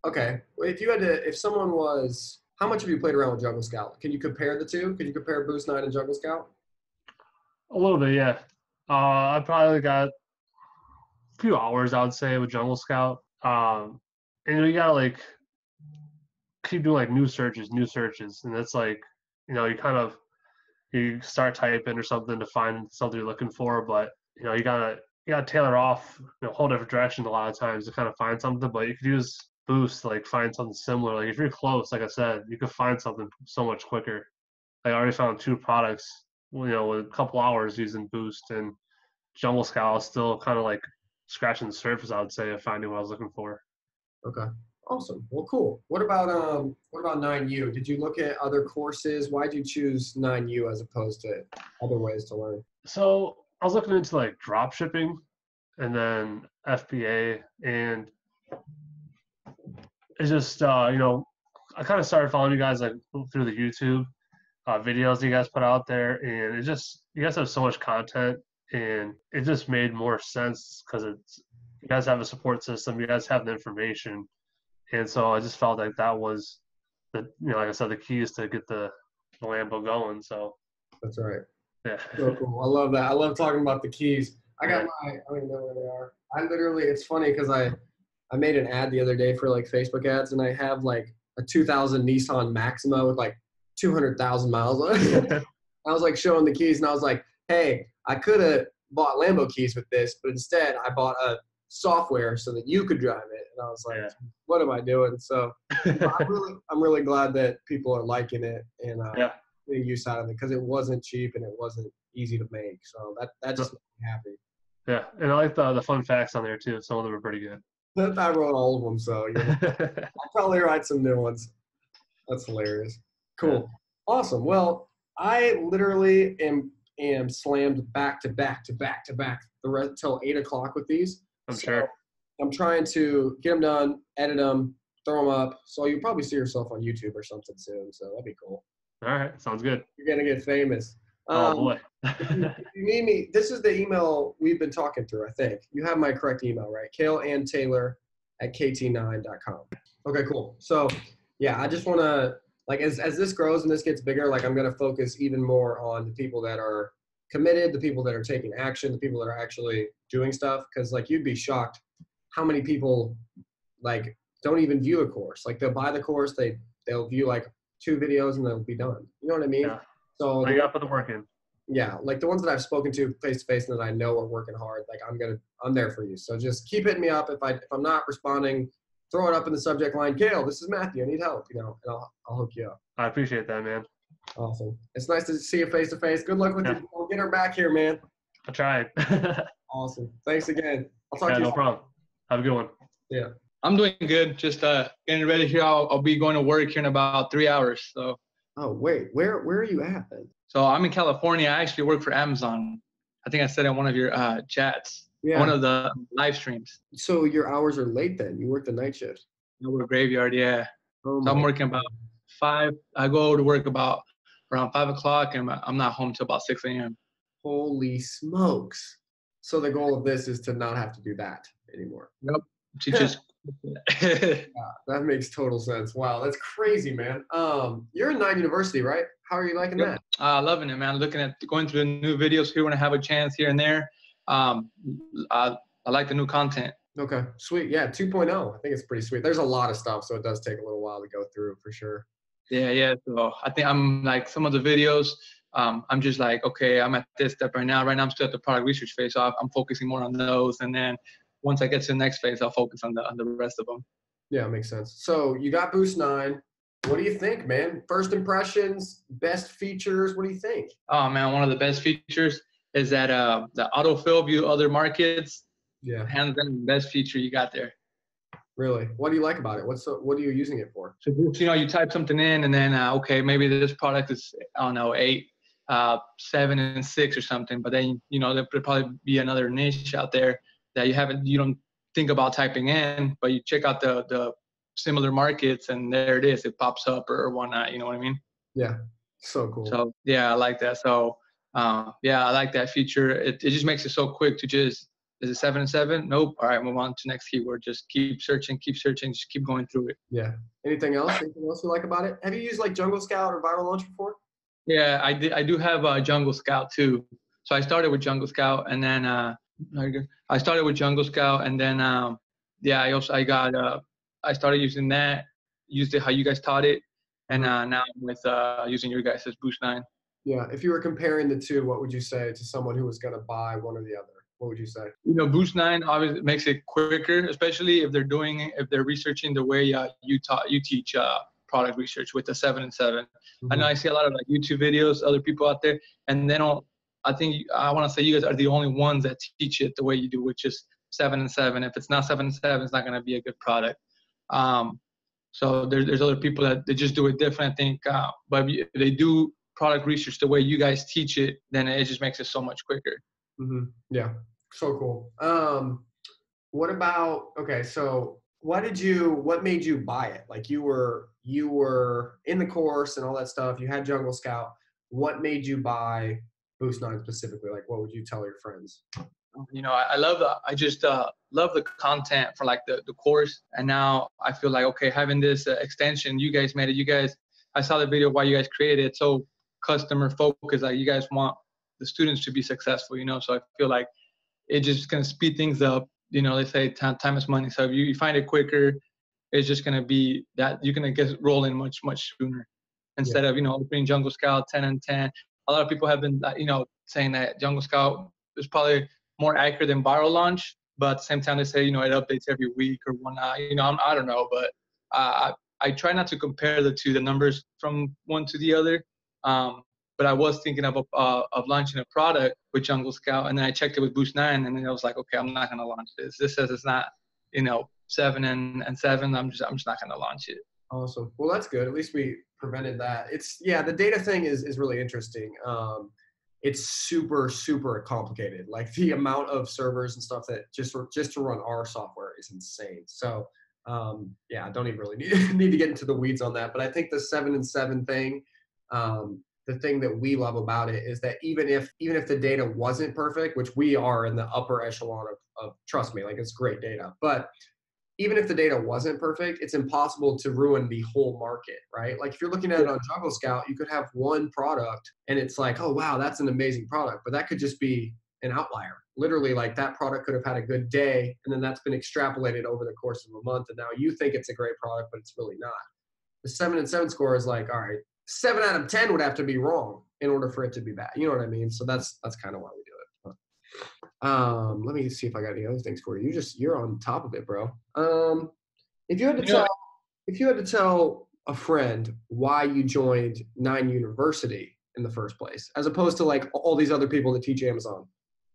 Okay. Well, if someone was, how much have you played around with Jungle Scout? Can you compare the two? Can you compare Boost 9 and Jungle Scout? A little bit, yeah. I probably got a few hours, I would say, with Jungle Scout. And you gotta keep doing new searches, and it's you start typing or something to find something you're looking for, but you you got to tailor off, whole different direction a lot of times to kind of find something. But you could use boost to like find something similar. Like if you're close, like I said, you could find something so much quicker. Like I already found 2 products, with a couple hours using boost, and Jungle Scout is still kind of like scratching the surface, I would say, of finding what I was looking for. Okay. Awesome. Well, cool. What about 9U? Did you look at other courses? Why'd you choose 9U as opposed to other ways to learn? So I was looking into like drop shipping and then FBA, and it's just I kind of started following you guys like through the YouTube videos you guys put out there, and it just, you guys have so much content, and it just made more sense because you guys have a support system, you guys have the information. And so I just felt like that was like I said, the key is to get the Lambo going. So that's right. Yeah. So cool. I love that. I love talking about the keys. I got I don't even know where they are. I literally, it's funny because I made an ad the other day for like Facebook ads, and I have like a 2000 Nissan Maxima with like 200,000 miles on it. I was like showing the keys, and I was like, hey, I could have bought Lambo keys with this, but instead I bought a software so that you could drive it. And I was like, what am I doing? So I'm really glad that people are liking it and getting use out of it, because it wasn't cheap and it wasn't easy to make. So that just made me happy. Yeah, and I like the fun facts on there too. Some of them are pretty good. I wrote all of them, so I'll probably write some new ones. That's hilarious. Cool. Awesome. Well, I literally am slammed back to back the rest till 8 o'clock with these. I'm sure. I'm trying to get them done, edit them, throw them up. So you'll probably see yourself on YouTube or something soon. So that'd be cool. All right. Sounds good. You're going to get famous. Oh, boy. If you need me, this is the email we've been talking through, I think. You have my correct email, right? KaleAndTaylor@kt9.com. Okay, cool. So, yeah, I just want to, like, as this grows and this gets bigger, like, I'm going to focus even more on the people that are committed, the people that are taking action, the people that are actually doing stuff. Because, like, you'd be shocked how many people, like, don't even view a course. Like, they'll buy the course, they'll view, like, 2 videos, and they'll be done. You know what I mean? Yeah. So you got to put the work in. Yeah, like the ones that I've spoken to face to face and that I know are working hard, like I'm there for you. So just keep hitting me up. If I'm not responding, throw it up in the subject line. Kale, this is Matthew. I need help. And I'll hook you up. I appreciate that, man. Awesome. It's nice to see you face to face. Good luck with you. We'll get her back here, man. I tried. Awesome. Thanks again. I'll talk to you. No problem. Have a good one. Yeah. I'm doing good. Just getting ready here. I'll be going to work here in about 3 hours. So. Oh wait, where are you at then? So I'm in California. I actually work for Amazon. I think I said in one of your chats. Yeah. One of the live streams. So your hours are late then. You work the night shift. I work graveyard, yeah. Oh, so I'm working about 5. I go to work about around 5 o'clock, and I'm not home till about 6 a.m. Holy smokes! So the goal of this is to not have to do that anymore. Yep. To just. Yeah, that makes total sense. Wow, that's crazy, man. You're in 9 University, right? How are you liking that? Loving it, man. Looking at going through the new videos here when I have a chance here and there. I like the new content. Okay, sweet. Yeah, 2.0. I think it's pretty sweet. There's a lot of stuff, so it does take a little while to go through for sure. Yeah. So I think I'm like some of the videos. I'm just like, okay, I'm at this step right now. Right now, I'm still at the product research phase, so I'm focusing more on those, and then once I get to the next phase, I'll focus on the rest of them. Yeah, makes sense. So you got Boost 9. What do you think, man? First impressions, best features. What do you think? Oh man, one of the best features is that the autofill view other markets. Yeah. Hands down, the best feature you got there. Really? What do you like about it? What are you using it for? So you type something in, and then okay, maybe this product is, I don't know, 8, 7, and 6 or something. But then there could probably be another niche out there that you don't think about typing in, but you check out the similar markets, and there it is. It pops up or whatnot. You know what I mean? Yeah. So cool. So yeah, I like that. So yeah, I like that feature. It just makes it so quick to just, is it 7 and 7? Nope. All right, move on to next keyword. Just keep searching, just keep going through it. Yeah. Anything else you like about it? Have you used like Jungle Scout or Viral Launch before? Yeah, I do have Jungle Scout too. So I started with Jungle Scout, and then I started with Jungle Scout, and then I started using that, used it how you guys taught it, and now I'm with using your guys' Boost 9. Yeah. If you were comparing the two, what would you say to someone who was going to buy one or the other? What would you say? You know, Boost 9 obviously makes it quicker, especially if they're researching the way you teach product research with the 7 and 7. I know I see a lot of like YouTube videos, other people out there, and they don't. I think I want to say you guys are the only ones that teach it the way you do, which is 7 and 7. If it's not 7 and 7, it's not going to be a good product. So there's other people that they just do it different, I think. But if they do product research the way you guys teach it, then it just makes it so much quicker. Yeah, so cool. What about, okay, so what made you buy it? Like you were in the course and all that stuff. You had Jungle Scout. What made you buy Boost 9 specifically? Like, what would you tell your friends? You know, I just love the content for like the course. And now I feel like, okay, having this extension, you guys made it. I saw the video why you guys created it. So customer focused, like you guys want the students to be successful, you know? So I feel like it just going to speed things up. You know, they say time is money. So if you find it quicker, it's just going to be that you're going to get rolling much, much sooner instead of, you know, opening Jungle Scout 10 and 10. A lot of people have been, you know, saying that Jungle Scout is probably more accurate than Viral Launch, but at the same time they say, you know, it updates every week or whatnot. You know, I don't know, but I try not to compare the numbers from one to the other. But I was thinking of launching a product with Jungle Scout, and then I checked it with Boost 9, and then I was like, okay, I'm not gonna launch this. This says it's not, you know, 7 and 7. I'm just not gonna launch it. Awesome. Well, that's good. At least we prevented that. The data thing is really interesting. It's super, super complicated. Like the amount of servers and stuff that just to run our software is insane. So yeah, I don't even really need to get into the weeds on that. But I think the 7 and 7 thing, the thing that we love about it is that even if the data wasn't perfect, which we are in the upper echelon of trust me, like it's great data, but even if the data wasn't perfect, it's impossible to ruin the whole market, right? Like if you're looking at it on Jungle Scout, you could have one product and it's like, oh, wow, that's an amazing product. But that could just be an outlier. Literally, like that product could have had a good day and then that's been extrapolated over the course of a month. And now you think it's a great product, but it's really not. The 7 and 7 score is like, all right, 7 out of 10 would have to be wrong in order for it to be bad. You know what I mean? So that's kind of why we do it. Let me see if I got any other things for you. You're on top of it, bro. If you had to tell a friend why you joined 9 University in the first place, as opposed to like all these other people that teach Amazon,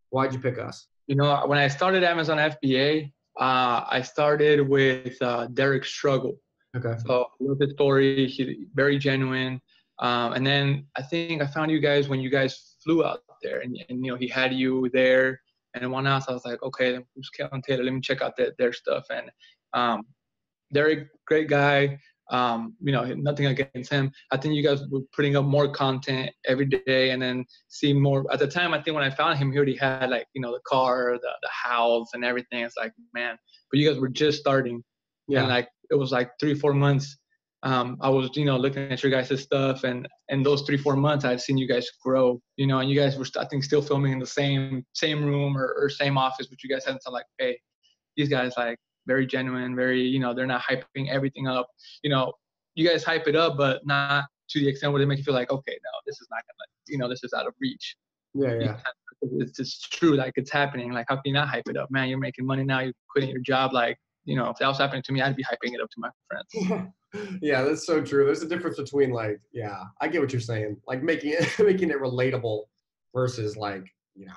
why'd you pick us? You know, when I started Amazon FBA, I started with Derek's struggle. Okay. So I love his story. He's very genuine. And then I think I found you guys when you guys flew out there, and you know he had you there and one else. I was like, okay, who's Kevin Taylor? Let me check out their stuff. And Derek, great guy. You know, nothing against him. I think you guys were putting up more content every day, and then see more. At the time, I think when I found him, he already had like, you know, the car, the house, and everything. It's like, man, but you guys were just starting. Yeah. And like it was like 3-4 months. I was, you know, looking at your guys' stuff, and those 3-4 months, I've seen you guys grow, you know, and you guys were, I think, still filming in the same room or same office, but you guys had something like, hey, these guys like very genuine, very, you know, they're not hyping everything up. You know, you guys hype it up, but not to the extent where they make you feel like, okay, no, this is not gonna, you know, this is out of reach. Yeah, yeah. It's just true, like it's happening. Like, how can you not hype it up, man? You're making money now. You're quitting your job. Like, you know, if that was happening to me, I'd be hyping it up to my friends. Yeah, that's so true. There's a difference between like, yeah, I get what you're saying. Like making it relatable versus like, you know,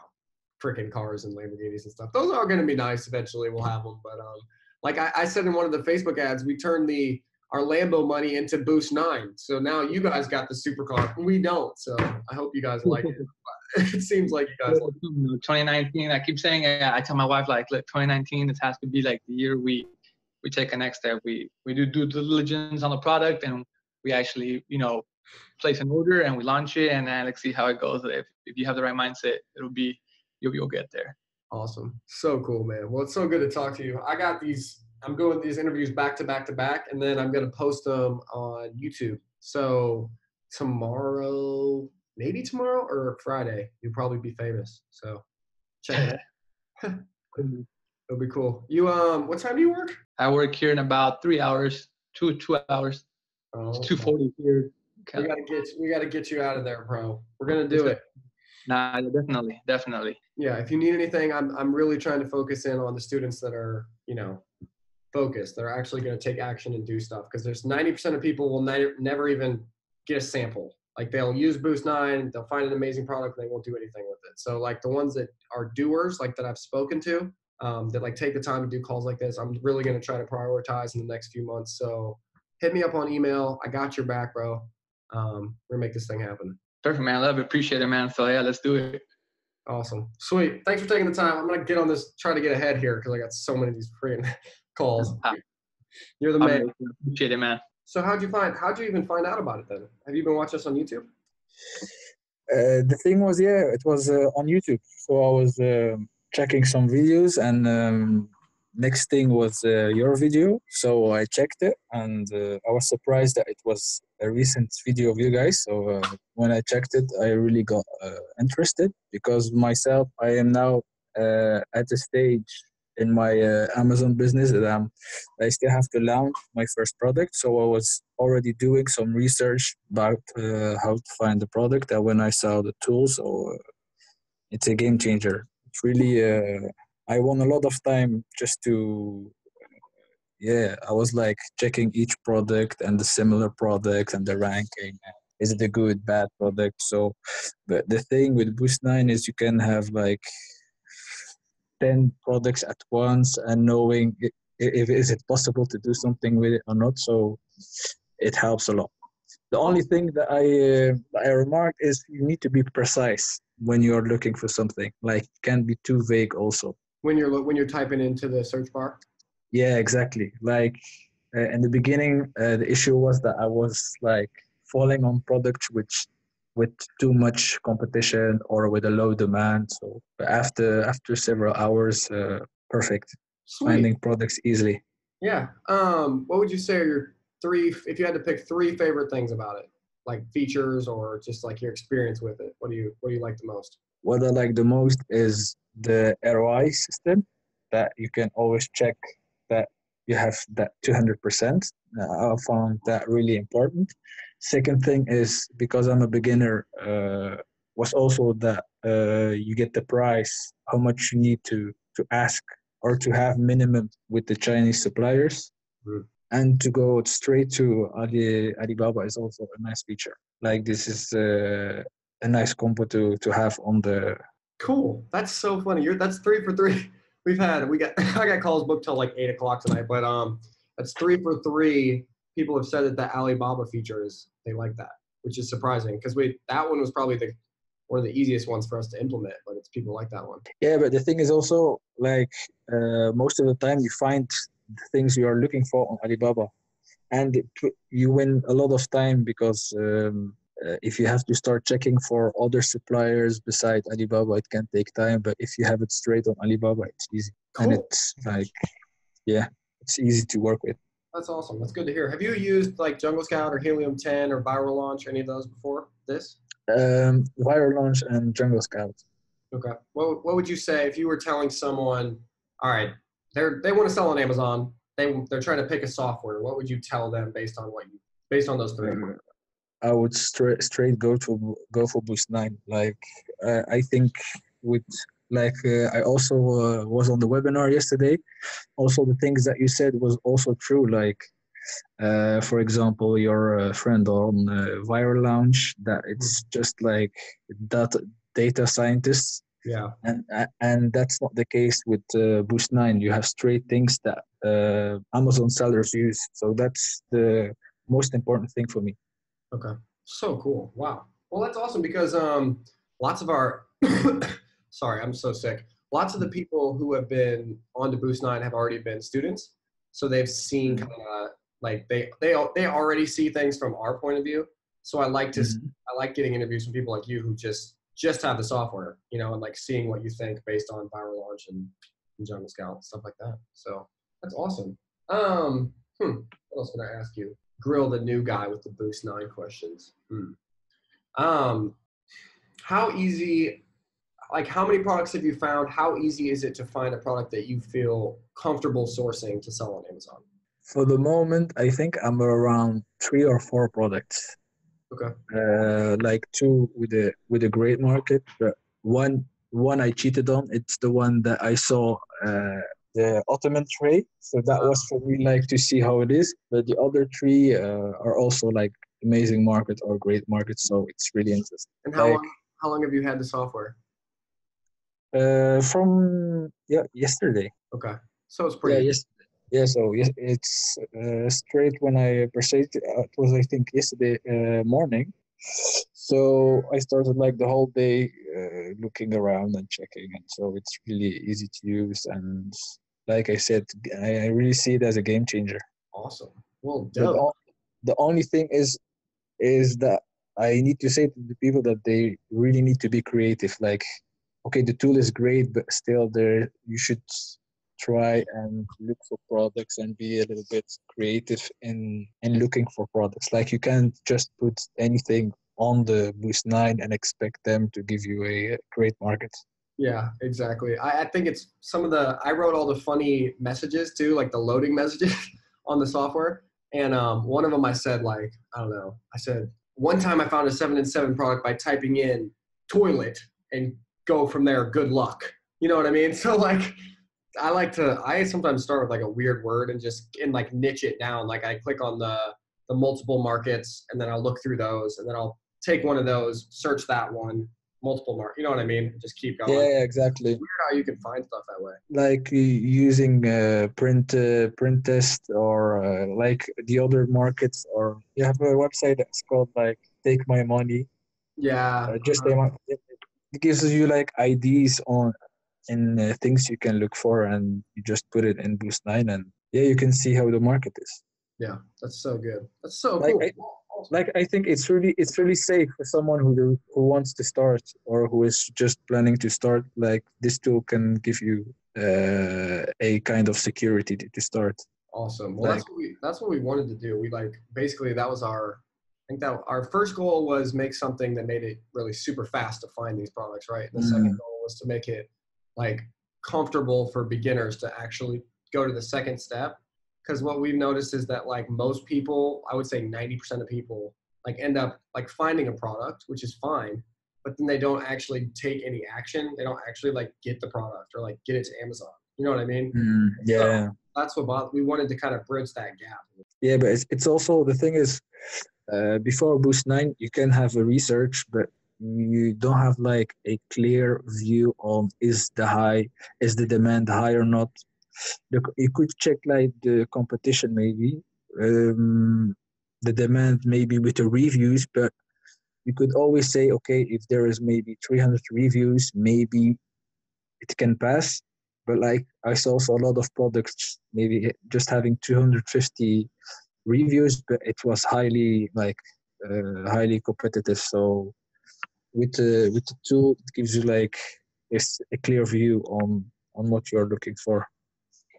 freaking cars and Lamborghinis and stuff. Those are going to be nice. Eventually we'll have them. But like I said in one of the Facebook ads, we turned our Lambo money into Boost 9. So now you guys got the supercar. We don't. So I hope you guys like it. It seems like you guys like it. 2019, I keep saying, I tell my wife, like, look, 2019, this has to be like the year we take a next step. We do due diligence on the product, and we actually, you know, place an order and we launch it, and then like see how it goes. If you have the right mindset, you'll get there. Awesome. So cool, man. Well, it's so good to talk to you. I'm going these interviews back to back to back, and then I'm going to post them on YouTube. So maybe tomorrow or Friday, you'll probably be famous. So check it out. It'll be cool. You, what time do you work? I work here in about 3 hours, 2 hours. Oh, it's 2:40 here. We gotta get you out of there, bro. We're gonna do it. Nah, definitely. Yeah, if you need anything, I'm really trying to focus in on the students that are, focused. They're actually going to take action and do stuff, because there's 90% of people will never even get a sample. Like, they'll use Boost 9, they'll find an amazing product, and they won't do anything with it. So like the ones that are doers, like that I've spoken to, that like take the time to do calls like this, I'm really going to try to prioritize in the next few months. So hit me up on email. I got your back, bro. We're gonna make this thing happen. Perfect, man. I love it. Appreciate it, man. So yeah, let's do it. Awesome. Sweet. Thanks for taking the time. I'm going to get on this, try to get ahead here, because I got so many of these freaking calls. You're the man. Appreciate it, man. So how'd you even find out about it then? Have you been watching us on YouTube? The thing was, it was on YouTube. So I was checking some videos, and next thing was your video. So I checked it, and I was surprised that it was a recent video of you guys. So when I checked it, I really got interested, because myself, I am now at a stage in my Amazon business that I still have to launch my first product. So I was already doing some research about how to find the product. And when I saw the tools, it's a game changer. It's really, I won a lot of time just to, I was like checking each product and the similar products and the ranking. Is it a good, bad product? So, but the thing with Boost 9 is you can have like 10 products at once, and knowing if is it possible to do something with it or not. So it helps a lot. The only thing that I remarked is you need to be precise when you are looking for something. Like, it can't be too vague also. When you're typing into the search bar? Yeah, exactly. Like in the beginning, the issue was that I was like falling on products with too much competition or with a low demand. So after several hours, perfect. Sweet. Finding products easily. Yeah. What would you say are your three, if you had to pick 3 favorite things about it, like features or just like your experience with it? What do you like the most? What I like the most is the ROI system, that you can always check that you have that 200%. I found that really important. Second thing is, because I'm a beginner, was also that you get the price, how much you need to ask or to have minimum with the Chinese suppliers. And to go straight to Alibaba is also a nice feature. Like, this is a nice combo to have on the... Cool. That's so funny. That's 3 for 3. I got calls booked till like 8 o'clock tonight, but that's 3 for 3. People have said that the Alibaba feature they like that, which is surprising, because that one was probably one of the easiest ones for us to implement, but it's people like that one. Yeah, but the thing is also, like, most of the time you find the things you are looking for on Alibaba, and you win a lot of time, because if you have to start checking for other suppliers beside Alibaba, it can take time. But if you have it straight on Alibaba, it's easy. Cool. And it's like, it's easy to work with. That's awesome. That's good to hear. Have you used like Jungle Scout or Helium 10 or Viral Launch, any of those before this? Viral Launch and Jungle Scout. Okay. What would you say if you were telling someone, all right, they want to sell on Amazon, they're trying to pick a software, what would you tell them based on those 3? I would straight go for Boost 9. Like, I think with I also was on the webinar yesterday. Also, the things that you said was also true. Like, for example, your friend on Viral Launch, that it's just like data scientists. Yeah. And that's not the case with Boost 9. You have straight things that Amazon sellers use. So that's the most important thing for me. Okay. So cool. Wow. Well, that's awesome, because lots of our sorry, I'm so sick. Lots of the people who have been on to Boost 9 have already been students. So they've seen kind of like they already see things from our point of view. So I like getting interviews from people like you who just have the software, and like seeing what you think based on Viral Launch and Jungle Scout, stuff like that. So that's awesome. What else can I ask you? Grill the new guy with the Boost 9 questions. How easy, like how many products have you found? How easy is it to find a product that you feel comfortable sourcing to sell on Amazon? For the moment, I think I'm around 3 or 4 products. Okay. Like 2 with a great market, but 1 one I cheated on. It's the one that I saw the Ottoman tray. So that was for me like to see how it is. But the other three are also like amazing market or great market. So it's really interesting. And Like, how long have you had the software? from yesterday. Okay, so it's pretty. Yes. Yeah, so yes, it's straight when I purchased it. It was I think yesterday morning. So I started like the whole day looking around and checking, and so it's really easy to use. And like I said, I really see it as a game changer. Awesome. Well, But dope. the only thing is that I need to say to the people that they really need to be creative. Like, okay, the tool is great, but still, there you should try and look for products and be a little bit creative in looking for products. Like, you can't just put anything on the Boost 9 and expect them to give you a great market. Yeah, exactly. I think it's I wrote all the funny messages too, like the loading messages on the software. And one of them I said, like, I don't know, I said, one time I found a 7-in-7 product by typing in toilet and go from there, good luck. You know what I mean? So like, I sometimes start with like a weird word and like niche it down. Like I click on the multiple markets and then I'll look through those and then I'll take one of those, search that one, multiple market. You know what I mean? Just keep going. Yeah, exactly. It's weird how you can find stuff that way. Like using print test or like the other markets, or you have a website that's called like Take My Money. Yeah. It gives you like IDs on things you can look for, and you just put it in Boost 9, and you can see how the market is. Yeah, that's so good. That's so like, cool. I think it's really safe for someone who wants to start or who is just planning to start. Like, this tool can give you a kind of security to start. Awesome. Well, that's what we wanted to do. We basically that was I think that our first goal was make something that made it really super fast to find these products, right? And the second goal was to make it like comfortable for beginners to actually go to the second step. Because what we've noticed is that like most people, I would say 90% of people like end up like finding a product, which is fine, but then they don't actually take any action. They don't actually like get the product or like get it to Amazon. You know what I mean? Yeah. So that's what we wanted to kind of bridge that gap. Yeah, but it's also, the thing is, before Boost 9, you can have a research, but you don't have like a clear view on is the demand high or not. You could check like the competition maybe, the demand maybe with the reviews, but you could always say, okay, if there is maybe 300 reviews, maybe it can pass. But like I saw also a lot of products maybe just having 250 reviews, but it was highly highly competitive. So with the tool, it gives you like a clear view on what you're looking for.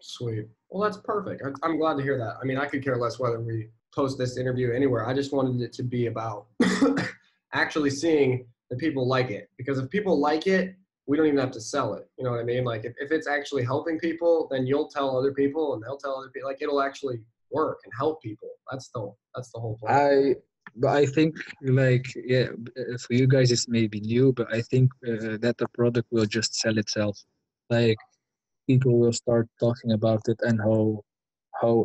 Sweet. Well, that's perfect. I'm glad to hear that. I mean, I could care less whether we post this interview anywhere. I just wanted it to be about actually seeing that people like it. Because if people like it, we don't even have to sell it. You know what I mean? Like if it's actually helping people, then you'll tell other people and they'll tell other people. Like it'll actually work and help people. That's the whole point. But I think for you guys it's maybe new, but I think that the product will just sell itself. Like people will start talking about it and how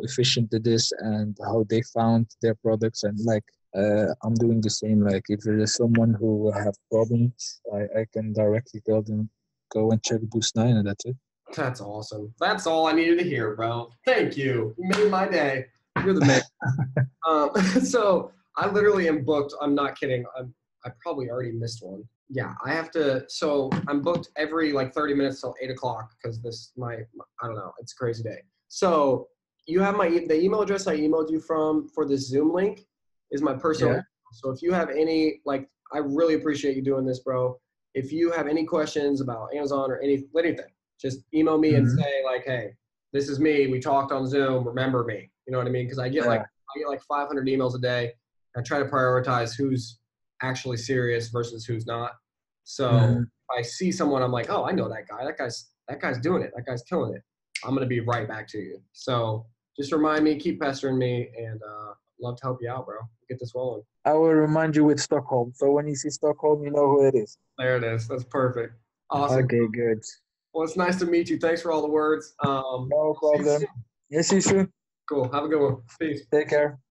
efficient it is and how they found their products, and like I'm doing the same. Like if there is someone who will have problems, I can directly tell them go and check Boost 9, and that's it. That's awesome. That's all I needed to hear, bro. Thank you. You made my day. You're the man. So I literally am booked. I'm not kidding. I probably already missed one. Yeah, I have to. So I'm booked every like 30 minutes till 8 o'clock because I don't know. It's a crazy day. So you have the email address I emailed you from for this Zoom link is my personal. Yeah. So if you have any, like, I really appreciate you doing this, bro. If you have any questions about Amazon or anything, just email me and say like, hey, this is me. We talked on Zoom. Remember me. You know what I mean? Because I get like 500 emails a day. I try to prioritize who's actually serious versus who's not. So if I see someone, I'm like, oh, I know that guy. That guy's doing it. That guy's killing it. I'm gonna be right back to you. So just remind me, keep pestering me, and love to help you out, bro. Get this rolling. I will remind you with Stockholm. So when you see Stockholm, you know who it is. There it is. That's perfect. Awesome. Okay, good. Well, it's nice to meet you. Thanks for all the words. No problem. Yes, you soon. Cool. Have a good one. Peace. Take care.